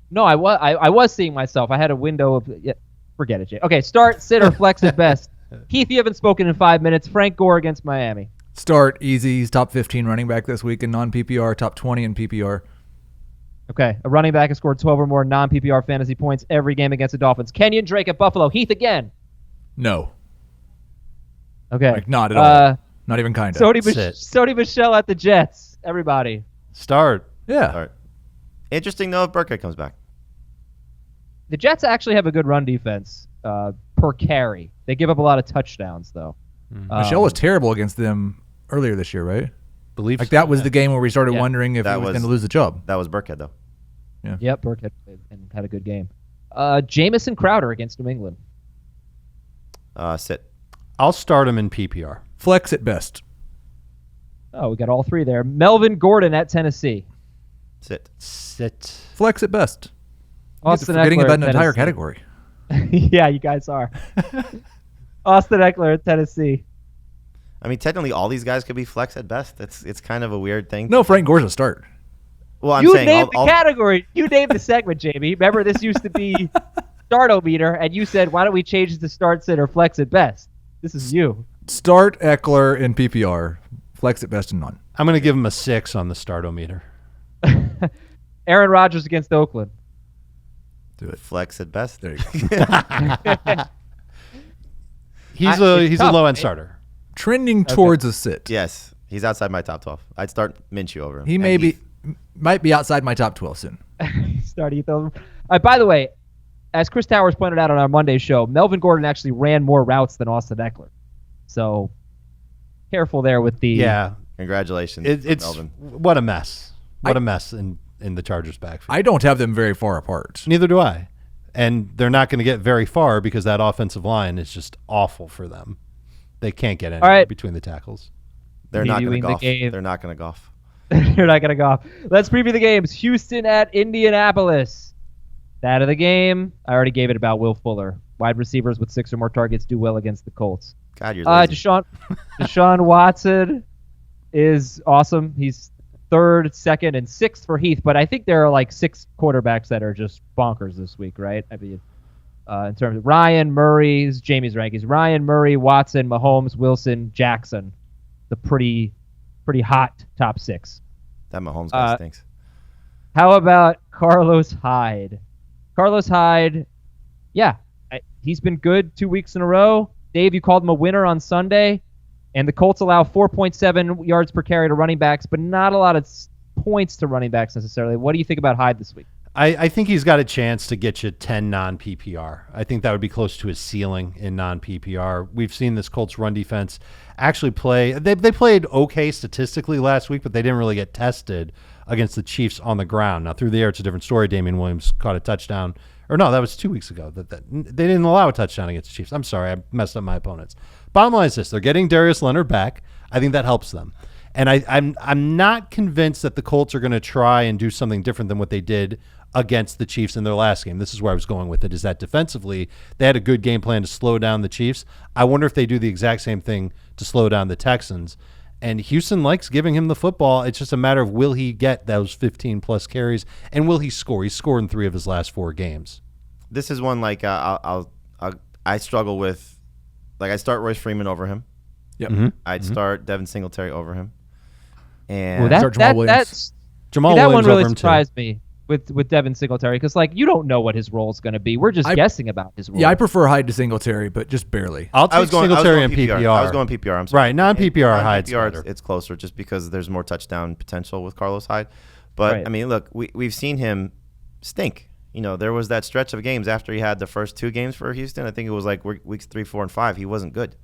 No, I was seeing myself. I had a window of. Yeah, forget it, Jay. Okay, start, sit, or flex at best. Keith, you haven't spoken in 5 minutes. Frank Gore against Miami. Start, easy. He's top 15 running back this week in non-PPR, top 20 in PPR. Okay, a running back has scored 12 or more non-PPR fantasy points every game against the Dolphins. Kenyon Drake at Buffalo. Heath again. No. Okay. Like, not at all. Not even kind of. Sony Michel at the Jets. Everybody. Start. Yeah. Start. Interesting, though, if Burkhead comes back. The Jets actually have a good run defense per carry. They give up a lot of touchdowns, though. Michel was terrible against them earlier this year, right? Believe like so. that was the game where we started wondering if he was going to lose the job. That was Burkhead, though. Yeah. Yep, Burkhead and had a good game. Jamison Crowder against New England. Sit. I'll start him in PPR. Flex at best. Oh, we got all three there. Melvin Gordon at Tennessee. Sit. Flex at best. Austin forgetting Eckler about an at entire Tennessee. category. Yeah, you guys are. Austin Eckler at Tennessee. I mean, technically, all these guys could be flex at best. It's kind of a weird thing. No, Frank Gore's a start. Well, I'm you saying named the category. You named the segment, Jamie. Remember, this used to be Startometer, and you said, why don't we change it to start, sit, or flex at best? This is you. Start Eckler in PPR. Flex at best and none. I'm going to give him a 6 on the Startometer. Aaron Rodgers against Oakland. Do it. Flex at best. There you go. He's a low-end starter. Trending towards a sit. Yes, he's outside my top 12. I'd start Minshew over him. He might be outside my top 12 soon. Start Ethan. By the way, as Chris Towers pointed out on our Monday show, Melvin Gordon actually ran more routes than Austin Eckler. So careful there with the... Yeah. Congratulations, it's Melvin. What a mess. What a mess in the Chargers' backfield. I don't have them very far apart. Neither do I. And they're not going to get very far because that offensive line is just awful for them. They can't get anywhere between the tackles. They're not going to golf. Game. They're not going to golf. They're not going to golf. Let's preview the games. Houston at Indianapolis. That of the game. I already gave it about Will Fuller. Wide receivers with 6 or more targets do well against the Colts. God, you're lazy. Deshaun Watson is awesome. He's 3rd, 2nd, and 6th for Heath, but I think there are like 6 quarterbacks that are just bonkers this week, right? I mean, in terms of Ryan Murray's Jamie's rankings, Ryan Murray, Watson, Mahomes, Wilson, Jackson, the pretty hot top 6. That Mahomes guy stinks. How about Carlos Hyde? Carlos Hyde, yeah, he's been good 2 weeks in a row. Dave, you called him a winner on Sunday. And the Colts allow 4.7 yards per carry to running backs, but not a lot of points to running backs necessarily. What do you think about Hyde this week? I think he's got a chance to get you 10 non-PPR. I think that would be close to his ceiling in non-PPR. We've seen this Colts run defense actually play. They played okay statistically last week, but they didn't really get tested against the Chiefs on the ground. Now, through the air, it's a different story. Damian Williams caught a touchdown. Or no, that was 2 weeks ago. They didn't allow a touchdown against the Chiefs. I'm sorry, I messed up my opponents. Bottom line is this: they're getting Darius Leonard back. I think that helps them, and I'm not convinced that the Colts are going to try and do something different than what they did against the Chiefs in their last game. This is where I was going with it: is that defensively they had a good game plan to slow down the Chiefs. I wonder if they do the exact same thing to slow down the Texans. And Houston likes giving him the football. It's just a matter of will he get those 15-plus carries, and will he score? He's scored in 3 of his last 4 games. This is one like I struggle with. Like, I'd start Royce Freeman over him. Yep. Mm-hmm. I'd start Devin Singletary over him. And Start Jamal Williams. Jamal that Williams one really over him surprised me with Devin Singletary because, like, you don't know what his role is going to be. We're just guessing about his role. Yeah, I prefer Hyde to Singletary, but just barely. I'll take Singletary and PPR. I was going PPR. I'm sorry. Right, non-PPR Hyde's PPR, better. it's closer just because there's more touchdown potential with Carlos Hyde. But, Right. I mean, look, we've seen him stink. You know, there was that stretch of games after he had the first 2 games for Houston. I think it was like weeks 3, 4, and 5. He wasn't good.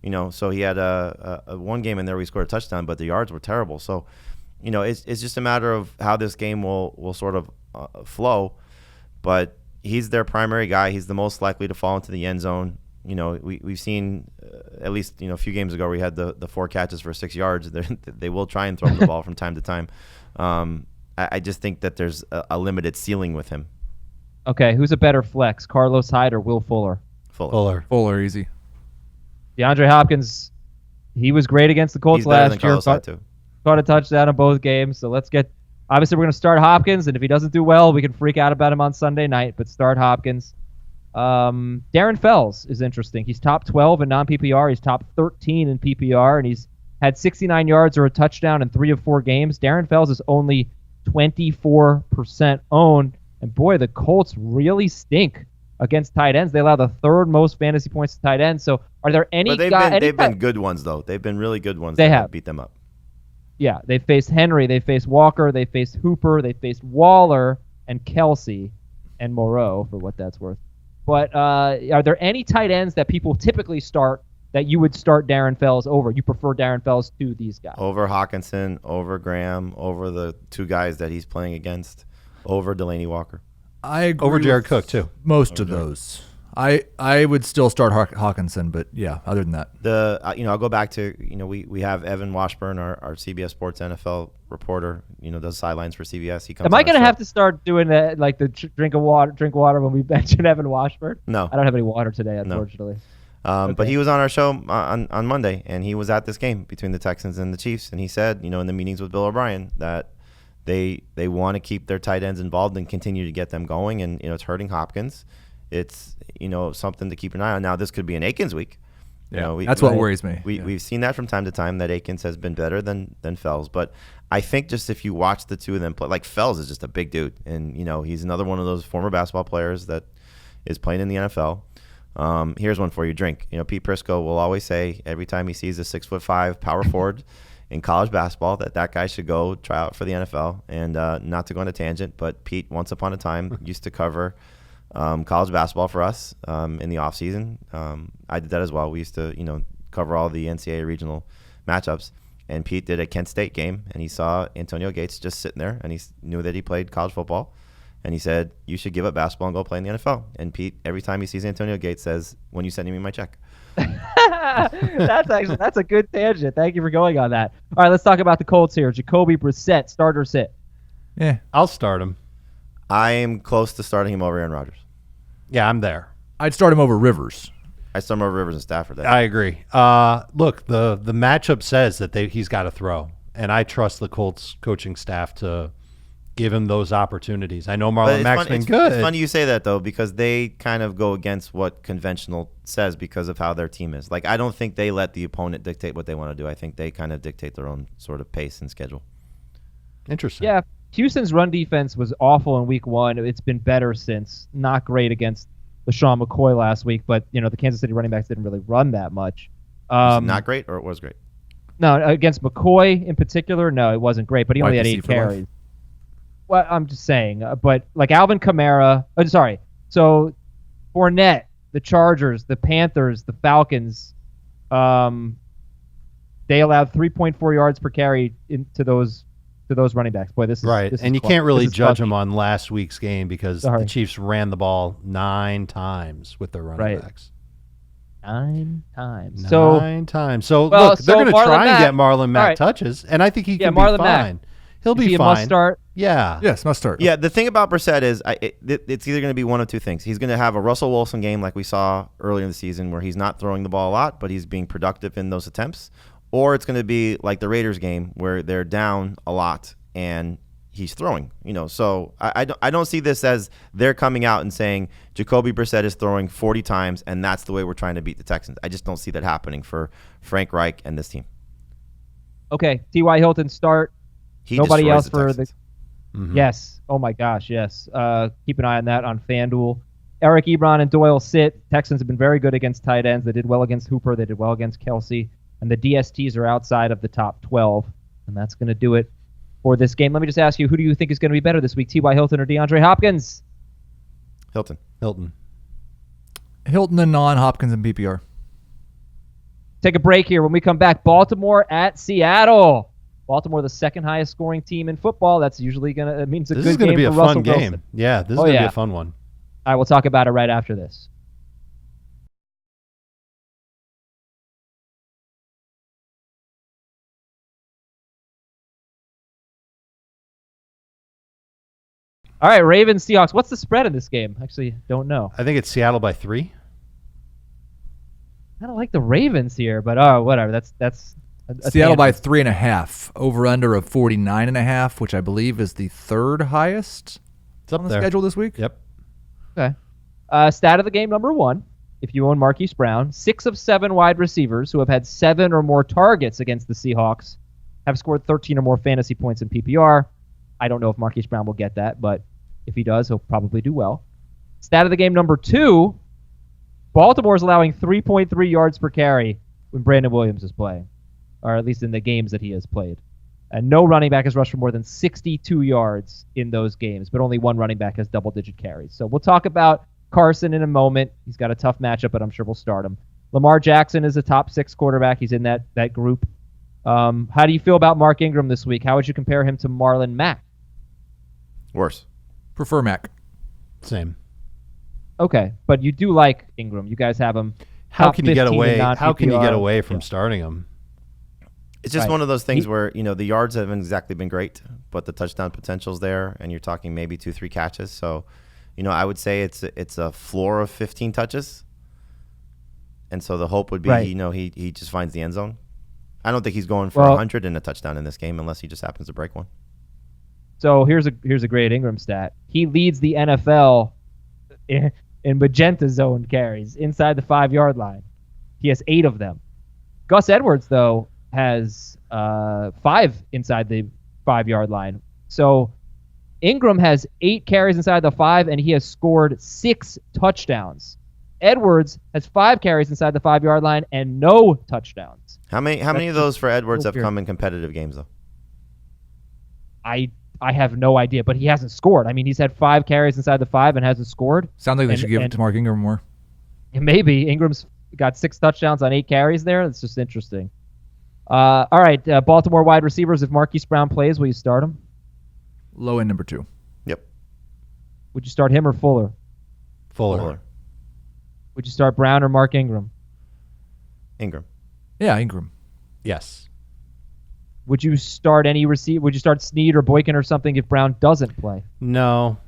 You know, so he had a one game in there where he scored a touchdown, but the yards were terrible. So, you know, it's just a matter of how this game will sort of flow. But he's their primary guy. He's the most likely to fall into the end zone. You know, we've seen at least, you know, a few games ago where he had the 4 catches for 6 yards. They will try and throw him the ball from time to time. I just think that there's a limited ceiling with him. Okay, who's a better flex, Carlos Hyde or Will Fuller? Fuller, easy. DeAndre Hopkins, he was great against the Colts He's better than last year. Carlos Hyde, too. Caught a touchdown in both games. So obviously we're going to start Hopkins, and if he doesn't do well, we can freak out about him on Sunday night, but start Hopkins. Darren Fells is interesting. He's top 12 in non-PPR. He's top 13 in PPR, and he's had 69 yards or a touchdown in 3 of 4 games. Darren Fells is only 24% owned. And boy, the Colts really stink against tight ends. They allow the 3rd most fantasy points to tight ends. So are there any But they've been good ones, though. They've been really good ones. They that have beat them up. Yeah, they faced Henry, they faced Walker, they faced Hooper, they faced Waller and Kelce and Moreau, for what that's worth. But are there any tight ends that people typically start that you would start Darren Fells over? You prefer Darren Fells to these guys? Over Hawkinson, over Graham, over the 2 guys that he's playing against, over Delaney Walker. I agree Over Jared with Cook, too. Most of those. I would still start Hawkinson, but yeah, other than that. I'll go back to, we have Evan Washburn, our CBS Sports NFL reporter, does sidelines for CBS. He comes. Am I going to have to start doing that, like the drink water when we mention Evan Washburn? No. I don't have any water today, unfortunately. No. But he was on our show on Monday, and he was at this game between the Texans and the Chiefs, and he said, in the meetings with Bill O'Brien that they want to keep their tight ends involved and continue to get them going, and it's hurting Hopkins. It's something to keep an eye on. Now this could be an Akins week. That's what worries me. We've seen that from time to time that Akins has been better than Fells, but I think just if you watch the 2 of them play, like Fells is just a big dude, and he's another one of those former basketball players that is playing in the NFL. Here's one for you. Drink. Pete Prisco will always say every time he sees a 6'5" power forward in college basketball that guy should go try out for the NFL. And not to go on a tangent, but Pete once upon a time used to cover college basketball for us in the off season. I did that as well. We used to cover all the NCAA regional matchups. And Pete did a Kent State game, and he saw Antonio Gates just sitting there, and he knew that he played college football. And he said, you should give up basketball and go play in the NFL. And Pete, every time he sees Antonio Gates, says, when you sending me my check? That's a good tangent. Thank you for going on that. All right, let's talk about the Colts here. Jacoby Brissett, start or sit? Yeah, I'll start him. I am close to starting him over Aaron Rodgers. Yeah, I'm there. I'd start him over Rivers. I start him over Rivers and Stafford. I agree. Look, the matchup says that he's got to throw, and I trust the Colts coaching staff to give him those opportunities. I know Marlon Mack's been good. It's funny you say that, though, because they kind of go against what conventional says because of how their team is. Like, I don't think they let the opponent dictate what they want to do. I think they kind of dictate their own sort of pace and schedule. Interesting. Yeah, Houston's run defense was awful in week 1. It's been better since. Not great against LaShawn McCoy last week, but, the Kansas City running backs didn't really run that much. Not great, or it was great? No, against McCoy in particular, no, it wasn't great, but he only had 8 carries. Well, I'm just saying, but like Alvin Kamara, so Fournette, the Chargers, the Panthers, the Falcons, they allowed 3.4 yards per carry to those running backs. Boy, this is right, this and is you can't really judge funky. them on last week's game because the Chiefs ran the ball 9 times with their running backs. 9 times. 9 times. So look, they're going to try and get Marlon Mack touches, and I think he can be fine. Mack. He'll be fine. Must start. Yeah. Yes, must start. Yeah, the thing about Brissett is it's either going to be one of 2 things. He's going to have a Russell Wilson game like we saw earlier in the season where he's not throwing the ball a lot, but he's being productive in those attempts. or it's going to be like the Raiders game where they're down a lot and he's throwing. So I don't see this as they're coming out and saying Jacoby Brissett is throwing 40 times and that's the way we're trying to beat the Texans. I just don't see that happening for Frank Reich and this team. Okay, T.Y. Hilton start. Nobody else for the. Mhm. Yes. Oh my gosh. Yes. Keep an eye on that on FanDuel. Eric Ebron and Doyle sit. Texans have been very good against tight ends. They did well against Hooper. They did well against Kelce. And the DSTs are outside of the top 12. And that's going to do it for this game. Let me just ask you, who do you think is going to be better this week, T.Y. Hilton or DeAndre Hopkins? Hilton. Hilton. Hilton and non-Hopkins and PPR. Take a break here. When we come back, Baltimore at Seattle. Baltimore, the second highest scoring team in football. That's usually it means a This good is going to game be for a Russell fun game. Wilson. Yeah, this is Oh, going to yeah. be a fun one. All right, we'll talk about it right after this. All right, Ravens, Seahawks. What's the spread in this game? Actually, don't know. I think it's Seattle by 3. I don't like the Ravens here, but whatever. That's a Seattle by tangent. 3.5. Over under of 49.5, which I believe is the third highest It's up on the there. schedule this week. Yep. Okay. Stat of the game number 1. If you own Marquise Brown, 6 of 7 wide receivers who have had 7 or more targets against the Seahawks have scored 13 or more fantasy points in PPR. I don't know if Marquise Brown will get that, but if he does, he'll probably do well. Stat of the game number 2, Baltimore's allowing 3.3 yards per carry when Brandon Williams is playing, or at least in the games that he has played. And no running back has rushed for more than 62 yards in those games, but only one running back has double-digit carries. So we'll talk about Carson in a moment. He's got a tough matchup, but I'm sure we'll start him. Lamar Jackson is a top 6 quarterback. He's in that group. How do you feel about Mark Ingram this week? How would you compare him to Marlon Mack? Worse. Prefer Mac. Same. Okay, but you do like Ingram. You guys have him. How top can you get 15 in away? non-PPR. How can you get away from Yeah. starting him? It's just Right. one of those things where, the yards haven't exactly been great, but the touchdown potential's there, and you're talking maybe 2-3 catches. So, I would say it's a floor of 15 touches. And so the hope would be, Right. he just finds the end zone. I don't think he's going for 100 and a touchdown in this game unless he just happens to break one. So here's a great Ingram stat. He leads the NFL in magenta zone carries inside the 5-yard line. He has 8 of them. Gus Edwards, though, has 5 inside the 5-yard line. So Ingram has 8 carries inside the 5, and he has scored 6 touchdowns. Edwards has 5 carries inside the 5-yard line and no touchdowns. How many of those for Edwards have weird. come in competitive games, though? I have no idea, but he hasn't scored. I mean, he's had 5 carries inside the 5 and hasn't scored. Sounds like they And- should give it and- to Mark Ingram more. And maybe Ingram's got 6 touchdowns on 8 carries there. It's just interesting. All right, Baltimore wide receivers. If Marquise Brown plays, will you start him? Low end number 2. Yep. Would you start him or Fuller? Fuller. Would you start Brown or Mark Ingram? Ingram. Yeah, Ingram. Yes. Would you start any receiver? Would you start Snead or Boykin or something if Brown doesn't play? No.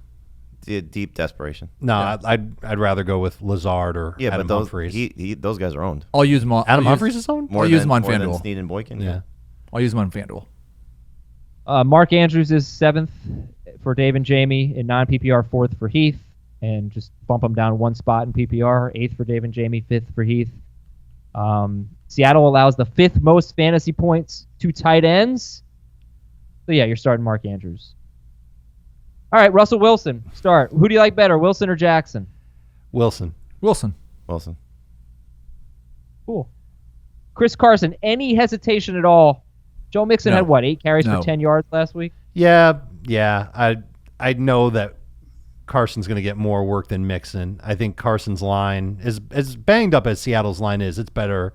Deep desperation. No. Yeah. I'd rather go with Lazard or Yeah, Adam but Humphries. those guys are owned. I'll use him on Adam Humphries is owned? I'll use him on more than FanDuel. Snead and Boykin. Yeah. I'll use him on FanDuel. Mark Andrews is 7th for Dave and Jamie in non-PPR, 4th for Heath, and just bump him down 1 spot in PPR. 8th for Dave and Jamie, 5th for Heath. Seattle allows the 5th most fantasy points to tight ends. So yeah, you're starting Mark Andrews. All right, Russell Wilson, start. Who do you like better, Wilson or Jackson? Wilson. Wilson. Cool. Chris Carson, any hesitation at all? Joe Mixon No. had what, 8 carries No. for 10 yards last week? Yeah. I know that Carson's going to get more work than Mixon. I think Carson's line is as banged up as Seattle's line is. It's better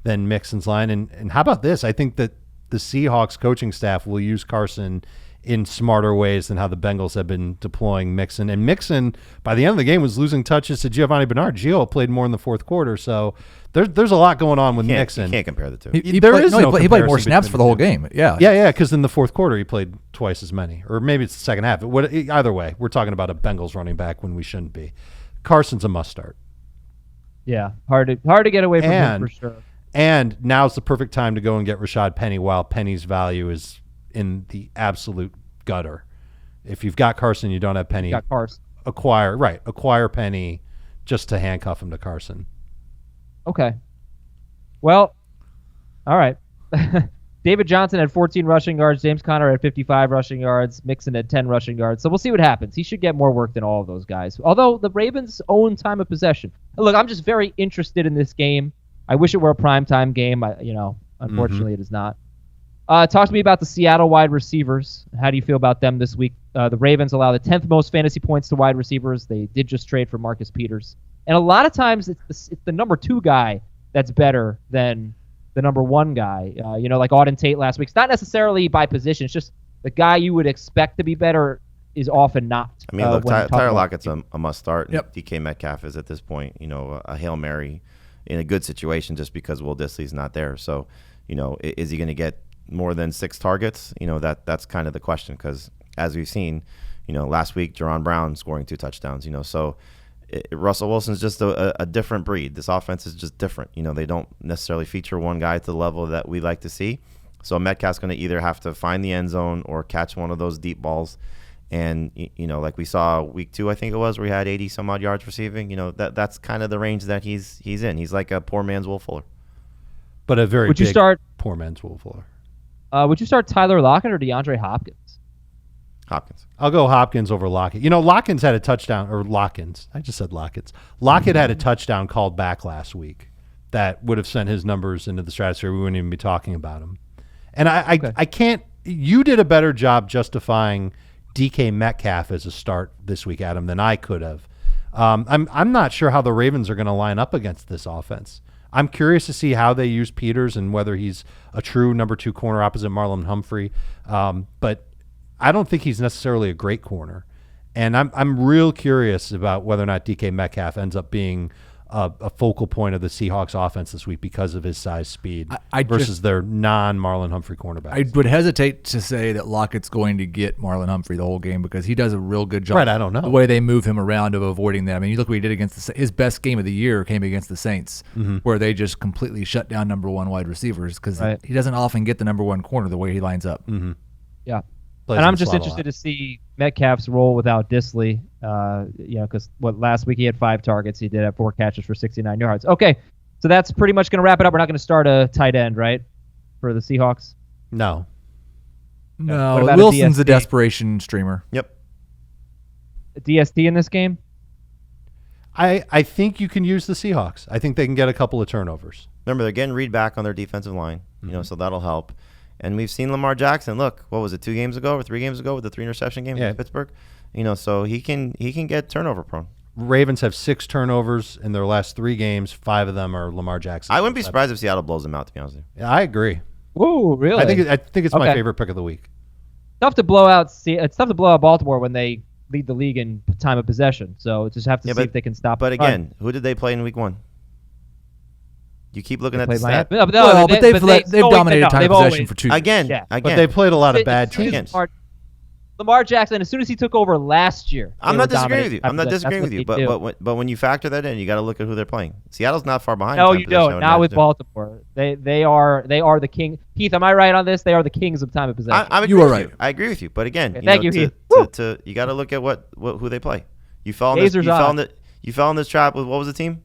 than Mixon's line. And how about this? I think that the Seahawks coaching staff will use Carson in smarter ways than how the Bengals have been deploying Mixon. And Mixon, by the end of the game, was losing touches to Giovanni Bernard. Gio played more in the fourth quarter, so there's a lot going on with Mixon. You can't compare the two. He There played, is no, no he played more comparison snaps between for the whole the two. game. Yeah. Yeah, because in the fourth quarter he played twice as many, or maybe it's the second half. Either way, we're talking about a Bengals running back when we shouldn't be. Carson's a must start. Yeah, hard to get away from him And for sure. And now's the perfect time to go and get Rashad Penny while Penny's value is in the absolute gutter. If you've got Carson, you don't have Penny. You got Carson. Acquire Penny just to handcuff him to Carson. Okay. Well, all right. David Johnson had 14 rushing yards. James Conner had 55 rushing yards. Mixon had 10 rushing yards. So we'll see what happens. He should get more work than all of those guys. Although the Ravens own time of possession. Look, I'm just very interested in this game. I wish it were a primetime game. Unfortunately, it is not. Talk to me about the Seattle wide receivers. How do you feel about them this week? The Ravens allow the 10th most fantasy points to wide receivers. They did just trade for Marcus Peters. And a lot of times it's the number 2 guy that's better than the number 1 guy. Like Auden Tate last week. It's not necessarily by position. It's just the guy you would expect to be better is often not. I mean, look, Tyler Lockett's a must start. Yep. DK Metcalf is at this point, a Hail Mary in a good situation just because Will Dissly's not there. So, is he going to get more than 6 targets? That's kind of the question because as we've seen, last week, Jerron Brown scoring 2 touchdowns, so Russell Wilson's just a different breed. This offense is just different. They don't necessarily feature one guy to the level that we like to see. So Metcalf's going to either have to find the end zone or catch one of those deep balls. And, like we saw week 2, I think it was, where he had 80 some odd yards receiving, that's kind of the range that he's in. He's like a poor man's Will Fuller. But a very big poor man's Will Fuller. Would you start Tyler Lockett or DeAndre Hopkins? Hopkins. I'll go Hopkins over Lockett. Lockett had a touchdown, or Lockins. I just said Lockett. Lockett had a touchdown called back last week that would have sent his numbers into the stratosphere. We wouldn't even be talking about him. And I can't – you did a better job justifying DK Metcalf as a start this week, Adam, than I could have. I'm not sure how the Ravens are going to line up against this offense. I'm curious to see how they use Peters and whether he's a true number 2 corner opposite Marlon Humphrey. But I don't think he's necessarily a great corner. And I'm real curious about whether or not DK Metcalf ends up being a focal point of the Seahawks offense this week because of his size, speed versus their non-Marlon Humphrey cornerbacks. I would hesitate to say that Lockett's going to get Marlon Humphrey the whole game because he does a real good job. Right, I don't know. The way they move him around of avoiding that. I mean, you look what he did against his best game of the year came against the Saints, where they just completely shut down number 1 wide receivers because he doesn't often get the number 1 corner the way he lines up. Mm-hmm. Yeah. And I'm just interested to see Metcalf's role without Dissly, because last week he had 5 targets. He did have 4 catches for 69 yards. Okay, so that's pretty much going to wrap it up. We're not going to start a tight end, right, for the Seahawks? No. No, Wilson's a desperation streamer. Yep. A DST in this game? I think you can use the Seahawks. I think they can get a couple of turnovers. Remember, they're getting Reed back on their defensive line, so that'll help. And we've seen Lamar Jackson. Look, what was it, 2 games ago or 3 games ago with the 3 interception game in Pittsburgh? So he can get turnover prone. Ravens have 6 turnovers in their last 3 games. 5 of them are Lamar Jackson. I wouldn't be surprised if Seattle blows them out, to be honest with you. Yeah, I agree. Ooh, really? I think it's my favorite pick of the week. It's tough to blow out Baltimore when they lead the league in time of possession. So just have to see if they can stop. But again, who did they play in week 1? You keep looking at the stat. But they've dominated time of possession for 2 years. Again. But they played a lot of bad teams. Lamar Jackson, as soon as he took over last year, I'm not disagreeing with you. But when you factor that in, you got to look at who they're playing. Seattle's not far behind. No, you don't. Not with Baltimore. They are the king. Keith, am I right on this? They are the kings of time of possession. You are right. I agree with you. But again, thank you, Heath. You got to look at who they play. You fell in this trap with what was the team?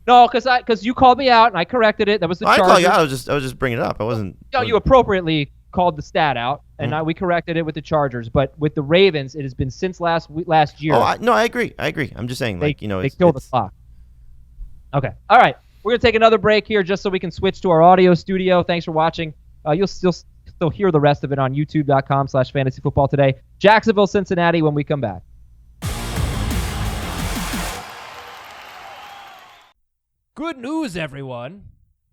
No, because you called me out and I corrected it. That was the Chargers. I called you out. I was just bringing it up. I wasn't. No, you appropriately called the stat out, and we corrected it with the Chargers. But with the Ravens, it has been since last year. I agree. I'm just saying, they killed the clock. Okay, all right. We're gonna take another break here just so we can switch to our audio studio. Thanks for watching. You'll still hear the rest of it on YouTube.com/fantasyfootballtoday. Jacksonville, Cincinnati. When we come back. Good news, everyone,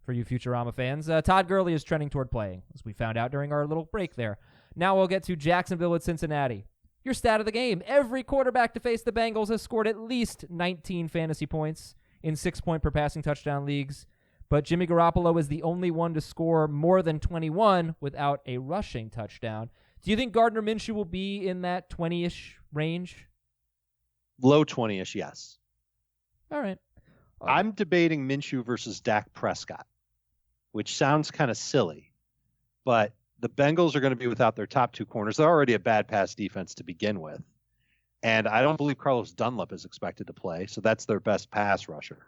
for you Futurama fans. Todd Gurley is trending toward playing, as we found out during our little break there. Now we'll get to Jacksonville at Cincinnati. Your stat of the game. Every quarterback to face the Bengals has scored at least 19 fantasy points in 6-point per passing touchdown leagues. But Jimmy Garoppolo is the only one to score more than 21 without a rushing touchdown. Do you think Gardner Minshew will be in that 20-ish range? Low 20-ish, yes. All right. I'm debating Minshew versus Dak Prescott. which sounds kind of silly, but the Bengals are going to be without their top two corners. They're already a bad pass defense to begin with. And I don't believe Carlos Dunlap is expected to play, so that's their best pass rusher.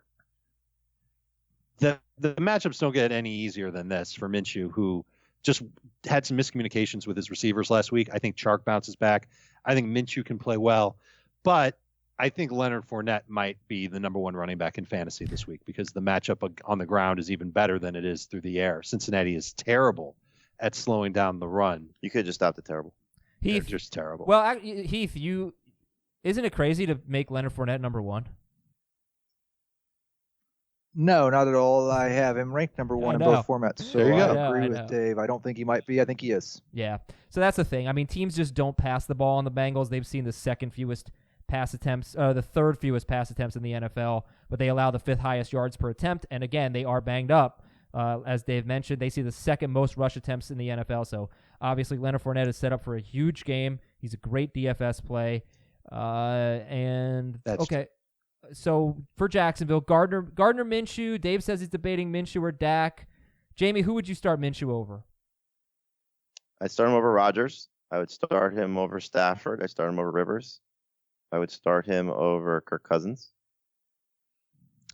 The matchups don't get any easier than this for Minshew, who just had some miscommunications with his receivers last week. I think Chark bounces back. I think Minshew can play well, but I think Leonard Fournette might be the number one running back in fantasy this week because the matchup on the ground is even better than it is through the air. Cincinnati is terrible at slowing down the run. You could just stop the terrible. Heath, they're just terrible. Well, Heath, isn't it crazy to make Leonard Fournette number one? No, not at all. I have him ranked number one in both formats. So there you go. I agree with Dave. I don't think he might be. I think he is. Yeah. So that's the thing. I mean, teams just don't pass the ball on the Bengals. They've seen the second fewest pass attempts, the third fewest pass attempts in the NFL, but they allow the fifth highest yards per attempt. And again, they are banged up. As Dave mentioned, they see the second most rush attempts in the NFL. So obviously, Leonard Fournette is set up for a huge game. He's a great DFS play. Okay. So for Jacksonville, Gardner Minshew. Dave says he's debating Minshew or Dak. Jamie, who would you start Minshew over? I'd start him over Rodgers. I would start him over Stafford. I'd start him over Rivers. I would start him over Kirk Cousins.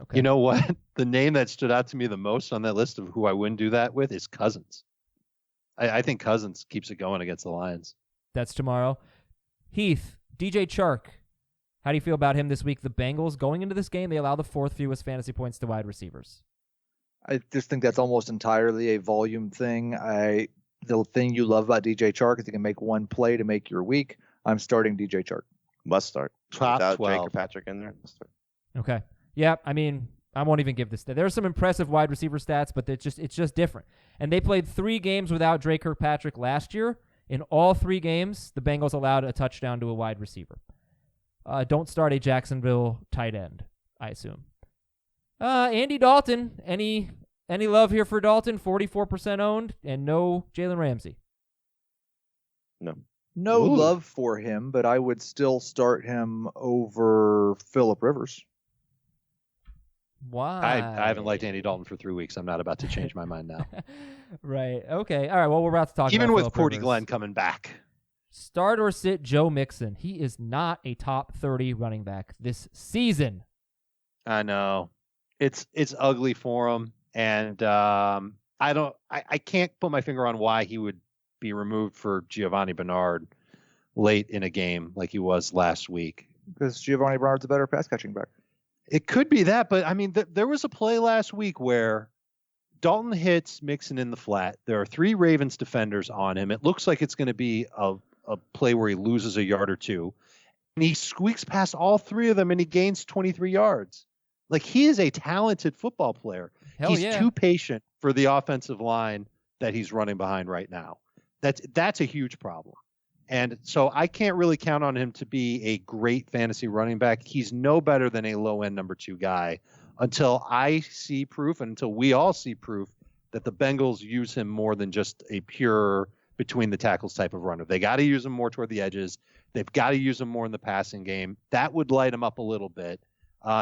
Okay. You know what? The name that stood out to me the most on that list of who I wouldn't do that with is Cousins. I think Cousins keeps it going against the Lions. That's tomorrow. Heath, DJ Chark. How do you feel about him this week? The Bengals, going into this game, they allow the fourth fewest fantasy points to wide receivers. I just think that's almost entirely a volume thing. The thing you love about DJ Chark is he can make one play to make your week. I'm starting DJ Chark. Must start. Top Without 12. Drake or Patrick in there, must start. Okay. Yeah, I mean, I won't even give this. There's some impressive wide receiver stats, but it's just different. And they played 3 games without Drake Kirkpatrick last year. In all 3 games, the Bengals allowed a touchdown to a wide receiver. Don't start a Jacksonville tight end, I assume. Andy Dalton, any love here for Dalton? 44% owned, and no Jalen Ramsey. No love for him, but I would still start him over Phillip Rivers. Why? I haven't liked Andy Dalton for 3 weeks. I'm not about to change my mind now. Right. Okay. All right. Well, we're about to talk Even about with Phillip Cordy Rivers. Glenn coming back. Start or sit Joe Mixon. He is not a top 30 running back this season. I know. It's ugly for him. And I can't put my finger on why he would be removed for Giovanni Bernard late in a game like he was last week. Because Giovanni Bernard's a better pass catching back. It could be that, but I mean, there was a play last week where Dalton hits Mixon in the flat. There are 3 Ravens defenders on him. It looks like it's going to be a play where he loses a yard or 2. And he squeaks past all 3 of them and he gains 23 yards. Like, he is a talented football player. He's too patient for the offensive line that he's running behind right now. That's a huge problem. And so I can't really count on him to be a great fantasy running back. He's no better than a low-end number 2 guy until I see proof and until we all see proof that the Bengals use him more than just a pure between the tackles type of runner. They got to use him more toward the edges. They've got to use him more in the passing game. That would light him up a little bit.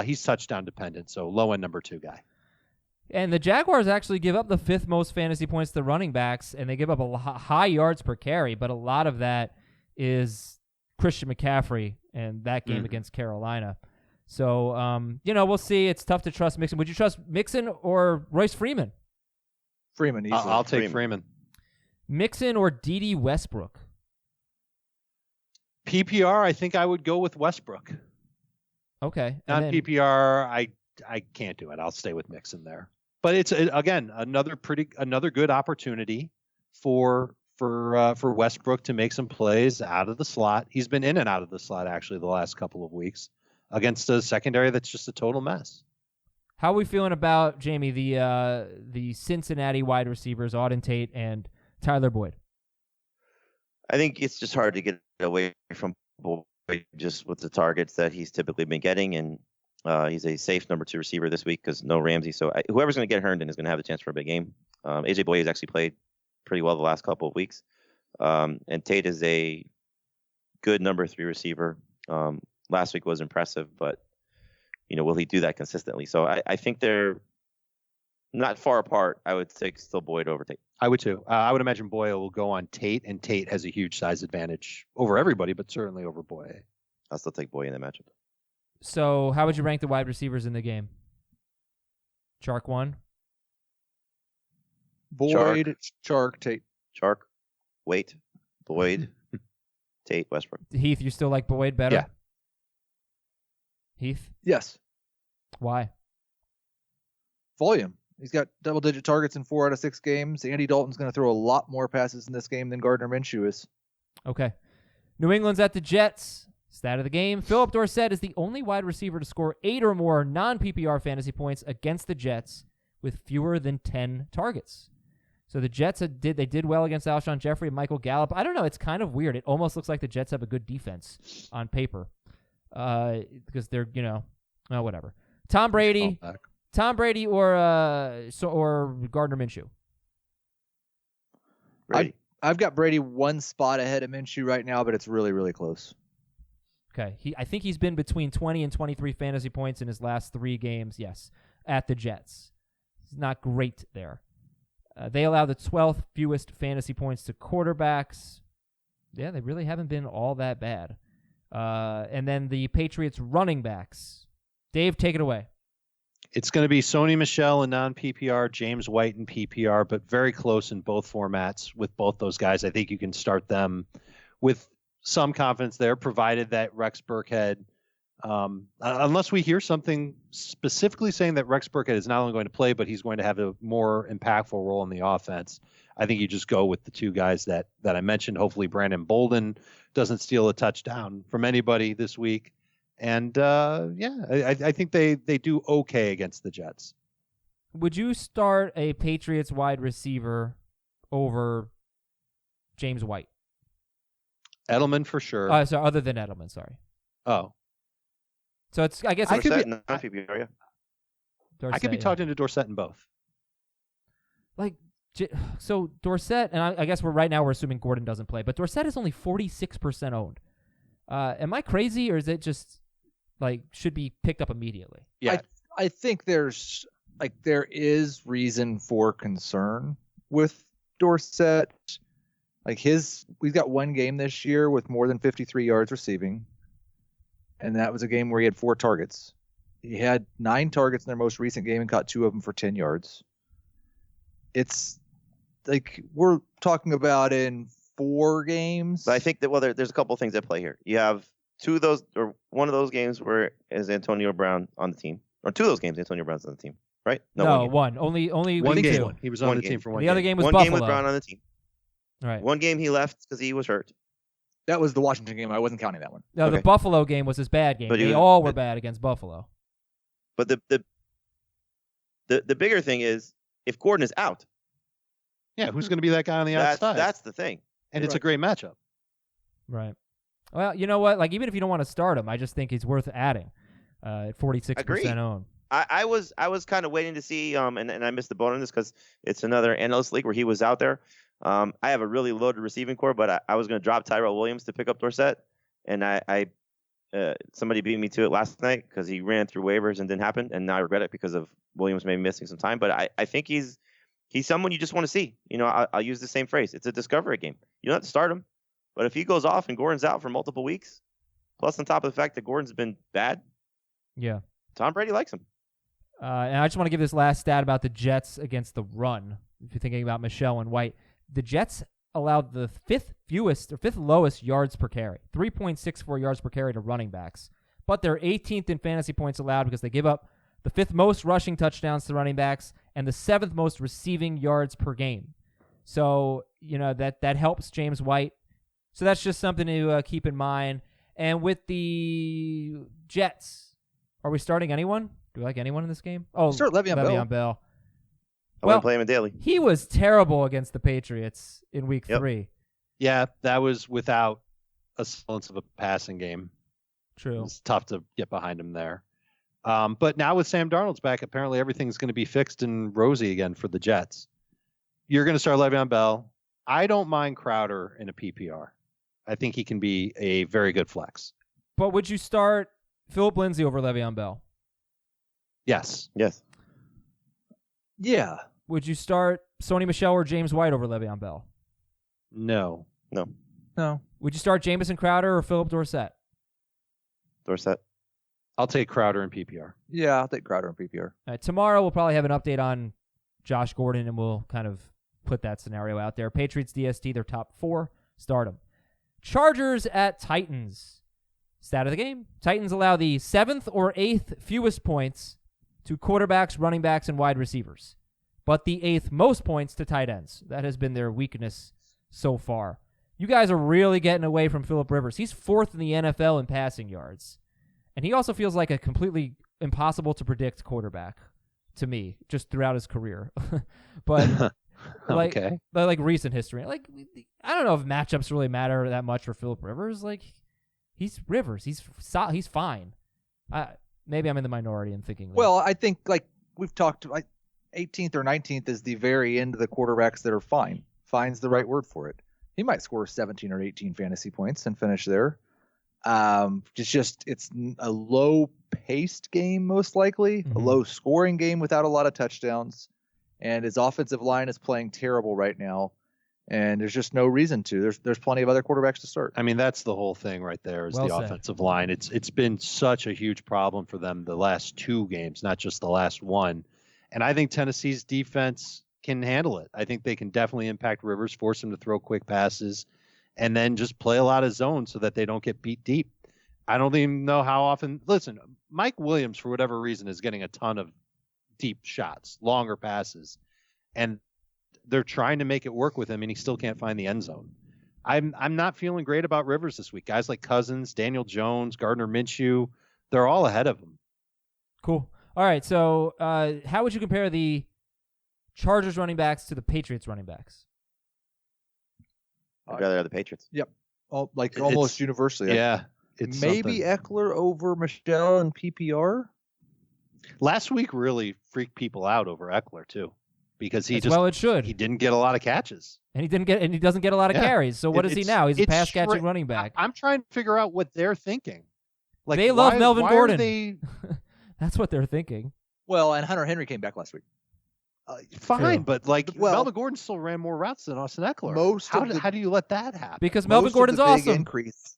He's touchdown dependent, so low-end number 2 guy. And the Jaguars actually give up the 5th most fantasy points to running backs, and they give up a high yards per carry, but a lot of that is Christian McCaffrey and that game against Carolina. So, we'll see. It's tough to trust Mixon. Would you trust Mixon or Royce Freeman? Freeman, easily. I'll take Freeman. Mixon or D.D. Westbrook? PPR, I think I would go with Westbrook. Okay. Not PPR, I can't do it. I'll stay with Mixon there. But it's again another good opportunity for Westbrook to make some plays out of the slot. He's been in and out of the slot actually the last couple of weeks against a secondary that's just a total mess. How are we feeling about, Jamie, the Cincinnati wide receivers, Auden Tate and Tyler Boyd? I think it's just hard to get away from Boyd just with the targets that he's typically been getting, and he's a safe number 2 receiver this week because no Ramsey. So whoever's going to get Herndon is going to have the chance for a big game. AJ Boyd has actually played pretty well the last couple of weeks. And Tate is a good number 3 receiver. Last week was impressive, but will he do that consistently? So I think they're not far apart. I would take still Boyd over Tate. I would too. I would imagine Boye will go on Tate, and Tate has a huge size advantage over everybody, but certainly over Boye. I'll still take Boyd in that matchup. So how would you rank the wide receivers in the game? Chark 1? Boyd, Chark, Tate. Chark, Waite, Boyd, Tate, Westbrook. Heath, you still like Boyd better? Yeah. Heath? Yes. Why? Volume. He's got double-digit targets in 4 out of 6 games. Andy Dalton's going to throw a lot more passes in this game than Gardner Minshew is. Okay. New England's at the Jets. Stat of the game. Philip Dorsett is the only wide receiver to score 8 or more non-PPR fantasy points against the Jets with fewer than 10 targets. So the Jets did well against Alshon Jeffrey and Michael Gallup. I don't know. It's kind of weird. It almost looks like the Jets have a good defense on paper because they're, whatever. Tom Brady or Gardner Minshew? Brady. I've got Brady 1 spot ahead of Minshew right now, but it's really, really close. Okay. I think he's been between 20 and 23 fantasy points in his last 3 games, yes, at the Jets. He's not great there. They allow the 12th fewest fantasy points to quarterbacks. Yeah, they really haven't been all that bad. And then the Patriots running backs. Dave, take it away. It's going to be Sony Michel in non-PPR, James White in PPR, but very close in both formats with both those guys. I think you can start them with some confidence there, provided that Rex Burkhead, unless we hear something specifically saying that Rex Burkhead is not only going to play, but he's going to have a more impactful role in the offense. I think you just go with the 2 guys that I mentioned. Hopefully Brandon Bolden doesn't steal a touchdown from anybody this week. And, I think they do okay against the Jets. Would you start a Patriots wide receiver over James White? Edelman for sure. So other than Edelman, sorry. Oh. So it's, I guess I could be, non-PPR, yeah. Dorsett, I could be talked into Dorsett in both. Like, so Dorsett, and I guess we're assuming Gordon doesn't play, but Dorsett is only 46% owned. Am I crazy, or is it just should be picked up immediately? Yeah, I think there is reason for concern with Dorsett. We've got 1 game this year with more than 53 yards receiving, and that was a game where he had 4 targets. He had 9 targets in their most recent game and caught 2 of them for 10 yards. It's we're talking about in 4 games. But I think that there's a couple of things at play here. You have 2 of those, or one of those games where is Antonio Brown on the team, or 2 of those games Antonio Brown's on the team, right? No, one. Only one game. 2. He was on the team for 1 game. The other game was one Buffalo. game with Brown on the team. Right. 1 game he left because he was hurt. That was the Washington game. I wasn't counting that one. No, Okay. the Buffalo game was his bad game. But they all were bad against Buffalo. But the bigger thing is if Gordon is out. Yeah, who's going to be that guy on the outside? That's the thing. And it's a great matchup. Right. Well, you know what? Even if you don't want to start him, I just think he's worth adding at 46% owned. I was kind of waiting to see, and I missed the boat on this because it's another analyst league where he was out there. I have a really loaded receiving core, but I was going to drop Tyrell Williams to pick up Dorsett, and I somebody beat me to it last night because he ran through waivers and didn't happen, and now I regret it because of Williams maybe missing some time. But I think he's someone you just want to see. I'll use the same phrase. It's a discovery game. You don't have to start him, but if he goes off and Gordon's out for multiple weeks, plus on top of the fact that Gordon's been bad, yeah, Tom Brady likes him. And I just want to give this last stat about the Jets against the run. If you're thinking about Michel and White, the Jets allowed the 5th lowest yards per carry, 3.64 yards per carry to running backs. But they're 18th in fantasy points allowed because they give up the 5th most rushing touchdowns to running backs and the 7th most receiving yards per game. So, that helps James White. So that's just something to keep in mind. And with the Jets, are we starting anyone? Do we like anyone in this game? Oh, start Le'Veon Bell. I want to play him in daily. He was terrible against the Patriots in week 3. Yeah, that was without a semblance of a passing game. True. It's tough to get behind him there. But now with Sam Darnold's back, apparently everything's going to be fixed and rosy again for the Jets. You're going to start Le'Veon Bell. I don't mind Crowder in a PPR. I think he can be a very good flex. But would you start Philip Lindsay over Le'Veon Bell? Yes. Yes. Yeah. Would you start Sony Michel or James White over Le'Veon Bell? No. No. Would you start Jamison Crowder or Philip Dorsett? Dorsett. I'll take Crowder in PPR. Yeah, I'll take Crowder and PPR. All right, tomorrow we'll probably have an update on Josh Gordon, and we'll kind of put that scenario out there. Patriots DST, their top 4. Start them. Chargers at Titans. Stat of the game. Titans allow the 7th or 8th fewest points to quarterbacks, running backs, and wide receivers, but the 8th most points to tight ends. That has been their weakness so far. You guys are really getting away from Phillip Rivers. He's 4th in the NFL in passing yards, and he also feels like a completely impossible to predict quarterback to me, just throughout his career. But Okay. like recent history, like I don't know if matchups really matter that much for Phillip Rivers. Like he's Rivers, he's fine. Maybe I'm in the minority in thinking that. Well, I think like we've talked, like 18th or 19th is the very end of the quarterbacks that are fine. Fine's the right word for it. He might score 17 or 18 fantasy points and finish there. It's a low-paced game most likely, a low-scoring game without a lot of touchdowns, and his offensive line is playing terrible right now, and there's just no reason to. There's plenty of other quarterbacks to start. I mean, that's the whole thing right there is Well the said. offensive line. It's been such a huge problem for them the last 2 games, not just the last one. And I think Tennessee's defense can handle it. I think they can definitely impact Rivers, force him to throw quick passes, and then just play a lot of zone so that they don't get beat deep. I don't even know how often. Listen, Mike Williams, for whatever reason, is getting a ton of deep shots, longer passes, and they're trying to make it work with him, and he still can't find the end zone. I'm not feeling great about Rivers this week. Guys like Cousins, Daniel Jones, Gardner Minshew, they're all ahead of him. Cool. All right, so how would you compare the Chargers running backs to the Patriots running backs? I'd rather have the Patriots. Almost universally. Yeah. It's Maybe something. Eckler over Michelle and PPR. Last week really freaked people out over Eckler too, because he It should. he didn't get a lot of catches. And he doesn't get a lot of carries. So what is he now? He's a pass catching running back. I'm trying to figure out what they're thinking. Like They love Melvin why Gordon. Are they That's what they're thinking. Well, and Hunter Henry came back last week. fine, True. but like Well, Melvin Gordon still ran more routes than Austin Eckler. Most how of the- how do you let that happen? Because Melvin Most of Gordon's the big awesome. increase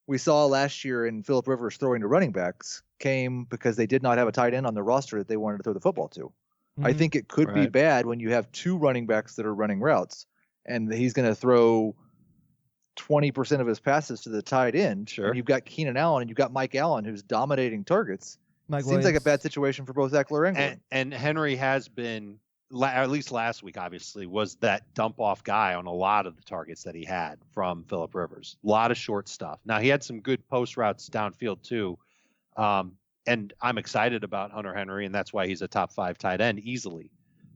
we saw last year in Phillip Rivers throwing to running backs came because they did not have a tight end on the roster that they wanted to throw the football to. I Mhm. think it could be Right. bad when you have 2 running backs that are running routes, and he's going to throw 20% of his passes to the tight end. Sure. And you've got Keenan Allen and you've got Mike Allen who's dominating targets. Mike Seems like a Williams. bad situation for both Eckler and Gordon. And Henry has been, at least last week, obviously, was that dump off guy on a lot of the targets that he had from Phillip Rivers. A lot of short stuff. Now he had some good post routes downfield too, and I'm excited about Hunter Henry, and that's why he's a top 5 tight end easily.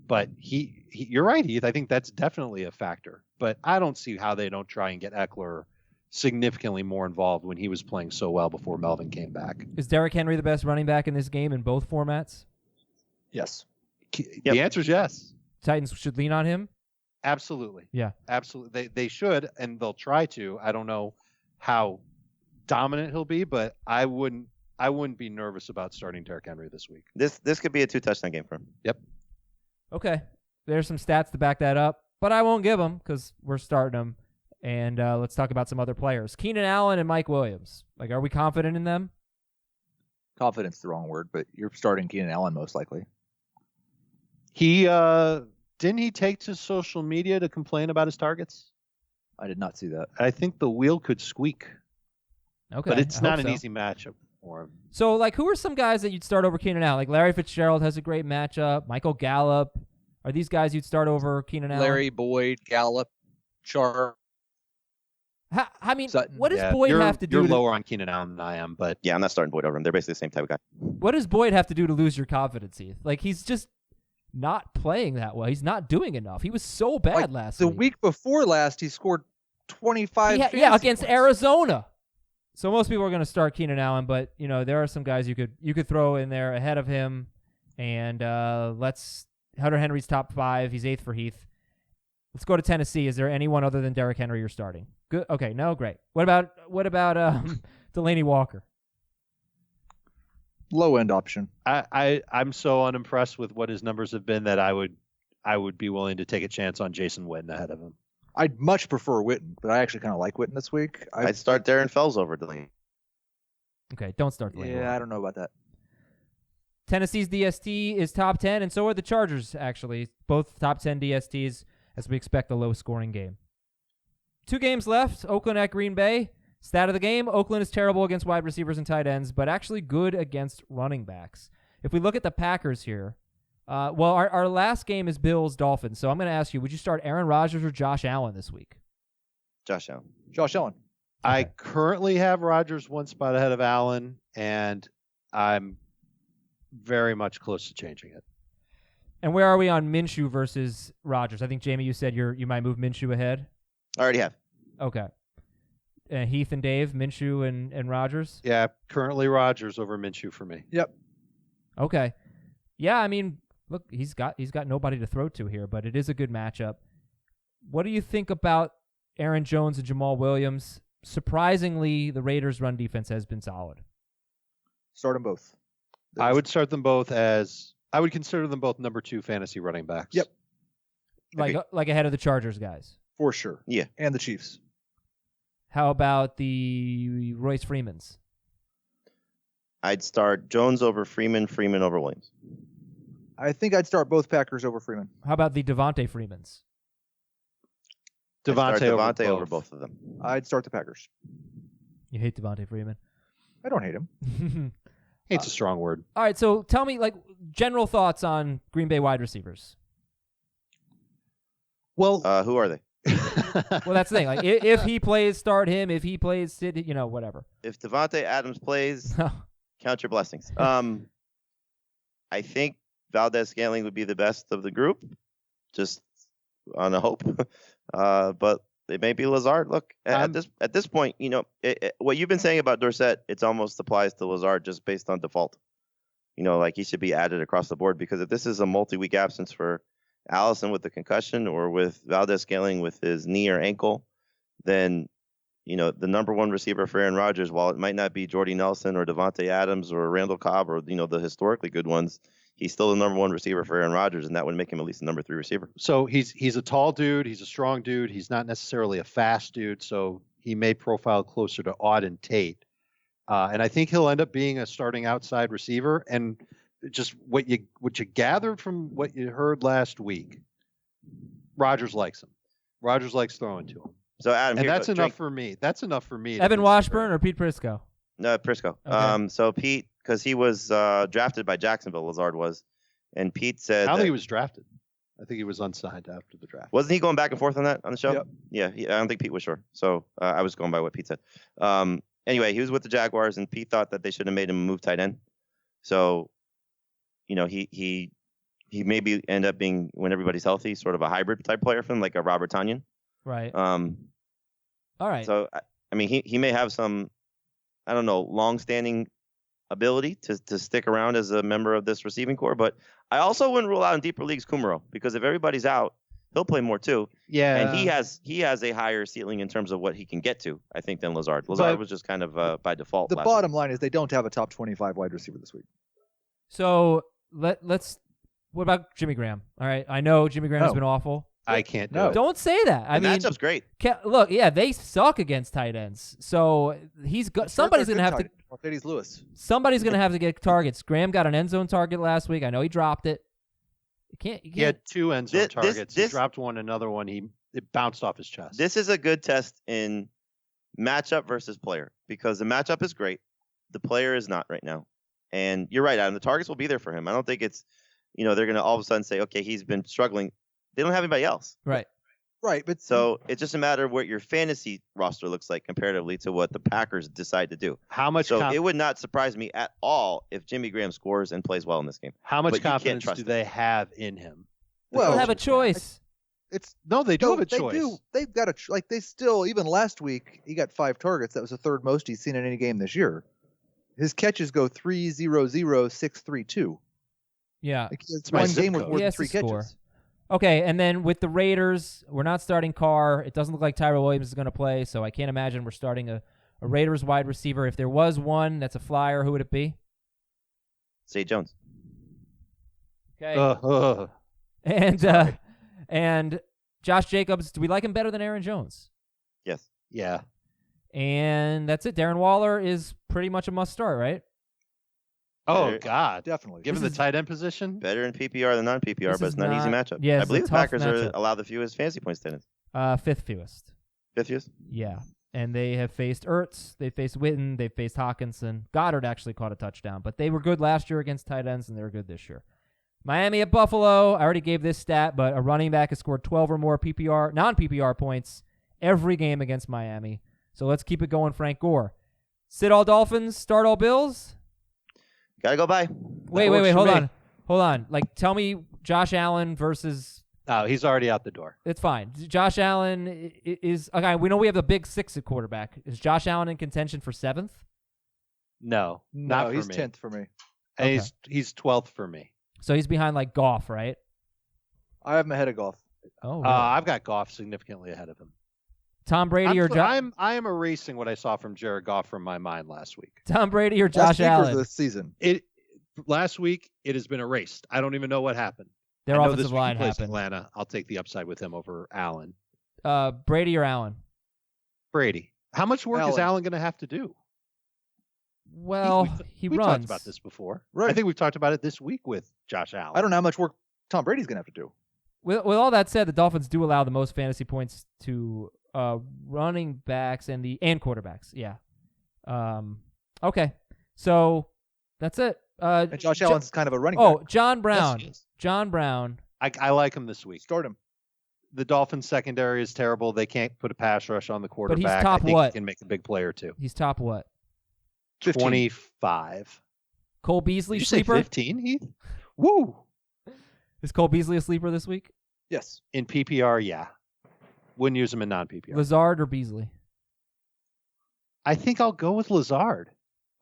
But you're right, Heath. I think that's definitely a factor. But I don't see how they don't try and get Eckler significantly more involved when he was playing so well before Melvin came back. Is Derrick Henry the best running back in this game in both formats? Yes. The answer is yes. Titans should lean on him? Absolutely. Yeah. Absolutely. They should, and they'll try to. I don't know how dominant he'll be, but I wouldn't be nervous about starting Derrick Henry this week. This could be a 2-touchdown game for him. Yep. Okay. There's some stats to back that up, but I won't give them because we're starting them. And let's talk about some other players. Keenan Allen and Mike Williams. Like, are we confident in them? Confidence is the wrong word, but you're starting Keenan Allen most likely. He didn't he take to social media to complain about his targets? I did not see that. I think the wheel could squeak, Okay. but it's I not hope an so. easy matchup for him. So, like, who are some guys that you'd start over Keenan Allen? Like, Larry Fitzgerald has a great matchup. Michael Gallup. Are these guys you'd start over Keenan Allen? Larry Boyd, Gallup, Char. I mean, Sutton. what does Yeah, Boyd you're, have to do? You're to, lower on Keenan Allen than I am, but Yeah, I'm not starting Boyd over him. They're basically the same type of guy. What does Boyd have to do to lose your confidence, Heath? Like, he's just not playing that well. He's not doing enough. He was so bad Like, last the week. week before last, he scored 25. Yeah, fantasy against points. Arizona. So most people are going to start Keenan Allen, but you know there are some guys you could throw in there ahead of him. And Hunter Henry's top 5. He's 8th for Heath. Let's go to Tennessee. Is there anyone other than Derrick Henry you're starting? Good. Okay. No. Great. What about Delaney Walker? Low end option. I'm so unimpressed with what his numbers have been that I would be willing to take a chance on Jason Witten ahead of him. I'd much prefer Witten, but I actually kind of like Witten this week. I'd start Darren Fells over Delaney. Okay, don't start the Yeah, I don't know about that. Tennessee's DST is top 10, and so are the Chargers, actually. Both top 10 DSTs, as we expect a low-scoring game. 2 games left, Oakland at Green Bay. Stat of the game, Oakland is terrible against wide receivers and tight ends, but actually good against running backs. If we look at the Packers here, our last game is Bills-Dolphins, so I'm going to ask you, would you start Aaron Rodgers or Josh Allen this week? Josh Allen. Josh Allen. I currently have Rodgers one spot ahead of Allen, and I'm very much close to changing it. And where are we on Minshew versus Rodgers? I think, Jamie, you said you might move Minshew ahead. I already have. Okay. Heath and Dave, Minshew and Rodgers? Yeah, currently Rodgers over Minshew for me. Yep. Okay. Yeah, I mean, look, he's got nobody to throw to here, but it is a good matchup. What do you think about Aaron Jones and Jamal Williams? Surprisingly, the Raiders' run defense has been solid. Start them both. I would start them both I would consider them both number 2 fantasy running backs. Yep. Like ahead of the Chargers guys. For sure. Yeah. And the Chiefs. How about the Royce Freemans? I'd start Jones over Freeman, Freeman over Williams. I think I'd start both Packers over Freeman. How about the Devontae Freemans? Devontae over both of them. I'd start the Packers. You hate Devontae Freeman? I don't hate him. Hate's a strong word. All right, so tell me, general thoughts on Green Bay wide receivers. Well, who are they? Well, that's the thing. If he plays, start him. If he plays, sit, whatever. If Devontae Adams plays, count your blessings. I think Valdez-Scantling would be the best of the group, just on a hope. But it may be Lazard. Look, at this point, what you've been saying about Dorsett, it almost applies to Lazard just based on default. He should be added across the board, because if this is a multi-week absence for Allison with the concussion or with Valdez-Scantling with his knee or ankle, then the number 1 receiver for Aaron Rodgers, while it might not be Jordy Nelson or Devontae Adams or Randall Cobb or the historically good ones, he's still the number 1 receiver for Aaron Rodgers, and that would make him at least the number 3 receiver. So he's a tall dude, he's a strong dude, he's not necessarily a fast dude, so he may profile closer to Auden Tate, and I think he'll end up being a starting outside receiver. And just what you gathered from what you heard last week, Rodgers likes him. Rodgers likes throwing to him. So Adam, and that's enough for me. That's enough for me. Evan Washburn or Pete Prisco? No, Prisco. Okay. So Pete, because he was drafted by Jacksonville, Lazard was, and Pete said I don't think he was drafted. I think he was unsigned after the draft. Wasn't he going back and forth on that on the show? Yep. Yeah, I don't think Pete was sure. So I was going by what Pete said. Anyway, he was with the Jaguars, and Pete thought that they should have made him move tight end. So, he maybe end up being, when everybody's healthy, sort of a hybrid type player for him, like a Robert Tonyan. Right. All right. So he may have some, I don't know, long-standing ability to stick around as a member of this receiving corps, but I also wouldn't rule out in deeper leagues Kumaro, because if everybody's out, he'll play more too. Yeah. And he has a higher ceiling in terms of what he can get to, I think, than Lazard. Lazard was just kind of by default. The bottom line is they don't have a top 25 wide receiver this week. So let's. What about Jimmy Graham? All right, I know Jimmy Graham has been awful. I can't do it. Don't say that. I the mean, matchup's great. Look, yeah, they suck against tight ends. So somebody's gonna have to. Mercedes Lewis. Somebody's gonna have to get targets. Graham got an end zone target last week. I know he dropped it. You can't. He had 2 end zone targets. He dropped one, another one. It bounced off his chest. This is a good test in matchup versus player, because the matchup is great. The player is not right now. And you're right, Adam. The targets will be there for him. I don't think it's, they're going to all of a sudden say, okay, he's been struggling. They don't have anybody else. Right. Right. But so it's just a matter of what your fantasy roster looks like comparatively to what the Packers decide to do. How much? So it would not surprise me at all if Jimmy Graham scores and plays well in this game. How much confidence do they have in him? They don't have a choice. They do have a choice. They've got they still, even last week, he got 5 targets. That was the 3rd most he's seen in any game this year. His catches go 3-0-0-6-3-2. Yeah. It's one game with more than 3 catches. Okay, and then with the Raiders, we're not starting Carr. It doesn't look like Tyrell Williams is going to play, so I can't imagine we're starting a Raiders wide receiver. If there was one that's a flyer, who would it be? Say Jones. Okay. And Josh Jacobs, do we like him better than Aaron Jones? Yes. Yeah. And that's it. Darren Waller is pretty much a must start, right? Oh, Better- God. Definitely. Given the tight end position? Better in PPR than non-PPR, This but is it's not an easy not- matchup. yeah, I it's a believe the tough Packers matchup. allow the fewest fantasy points to Fifth fewest. Fifth fewest? Yeah. And they have faced Ertz, they faced Witten, they faced Hawkinson. Goddard actually caught a touchdown, but they were good last year against tight ends, and they're good this year. Miami at Buffalo. I already gave this stat, but a running back has scored 12 or more PPR, non-PPR points every game against Miami. So let's keep it going, Frank Gore. Sit all Dolphins, start all Bills? Gotta go by. Wait, works for me. Hold on. Like, tell me Josh Allen versus... Oh, he's already out the door. It's fine. Josh Allen is... Okay, we know we have the big six at quarterback. Is Josh Allen in contention for 7th? No, No, not for he's me. 10th for me. And Okay. he's 12th for me. So he's behind, like, Goff, right? I have him ahead of Golf. Oh, really? I've got Goff significantly ahead of him. Tom Brady or Josh... I am erasing what I saw from Jared Goff from my mind last week. Tom Brady or Last Josh week or Allen? this season. Last week it has been erased. I don't even know what happened. Their I know offensive this week he line plays happened. Atlanta. I'll take the upside with him over Allen. Brady or Allen? Brady. How much work is Allen. Allen going to have to do? Well, he we runs. talked about this before. Right. I think we've talked about it this week with Josh Allen. I don't know how much work Tom Brady's going to have to do. With all that said, the Dolphins do allow the most fantasy points to running backs and quarterbacks. Yeah. Okay. So that's it. And Josh Allen's kind of a running Oh, back. John Brown. Yes, he is. John Brown. I like him this week. Start him. The Dolphins secondary is terrible. They can't put a pass rush on the quarterback. top I think what? he can make a big play or two. He's top what? 15. 25. Cole Beasley Did you say sleeper? 15, Heath? Woo! Is Cole Beasley a sleeper this week? Yes. In PPR, yeah. Wouldn't use him in non-PPR. Lazard or Beasley? I think I'll go with Lazard.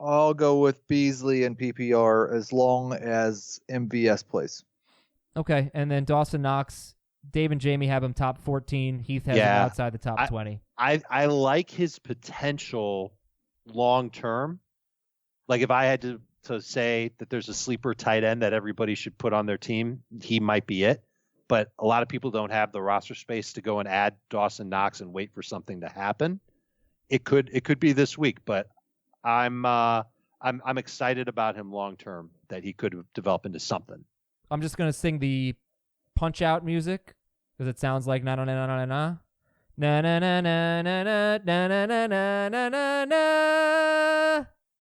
I'll go with Beasley and PPR as long as MVS plays. Okay. And then Dawson Knox. Dave and Jamie have him top 14. Heath has him Yeah. outside the top 20. I like his potential long term. Like if I had to say that there's a sleeper tight end that everybody should put on their team, he might be it. But a lot of people don't have the roster space to go and add Dawson Knox and wait for something to happen. It could be this week, but I'm excited about him long term that he could develop into something. I'm just going to sing the punch out music because it sounds like na na na na na na na na na na na na na na na na.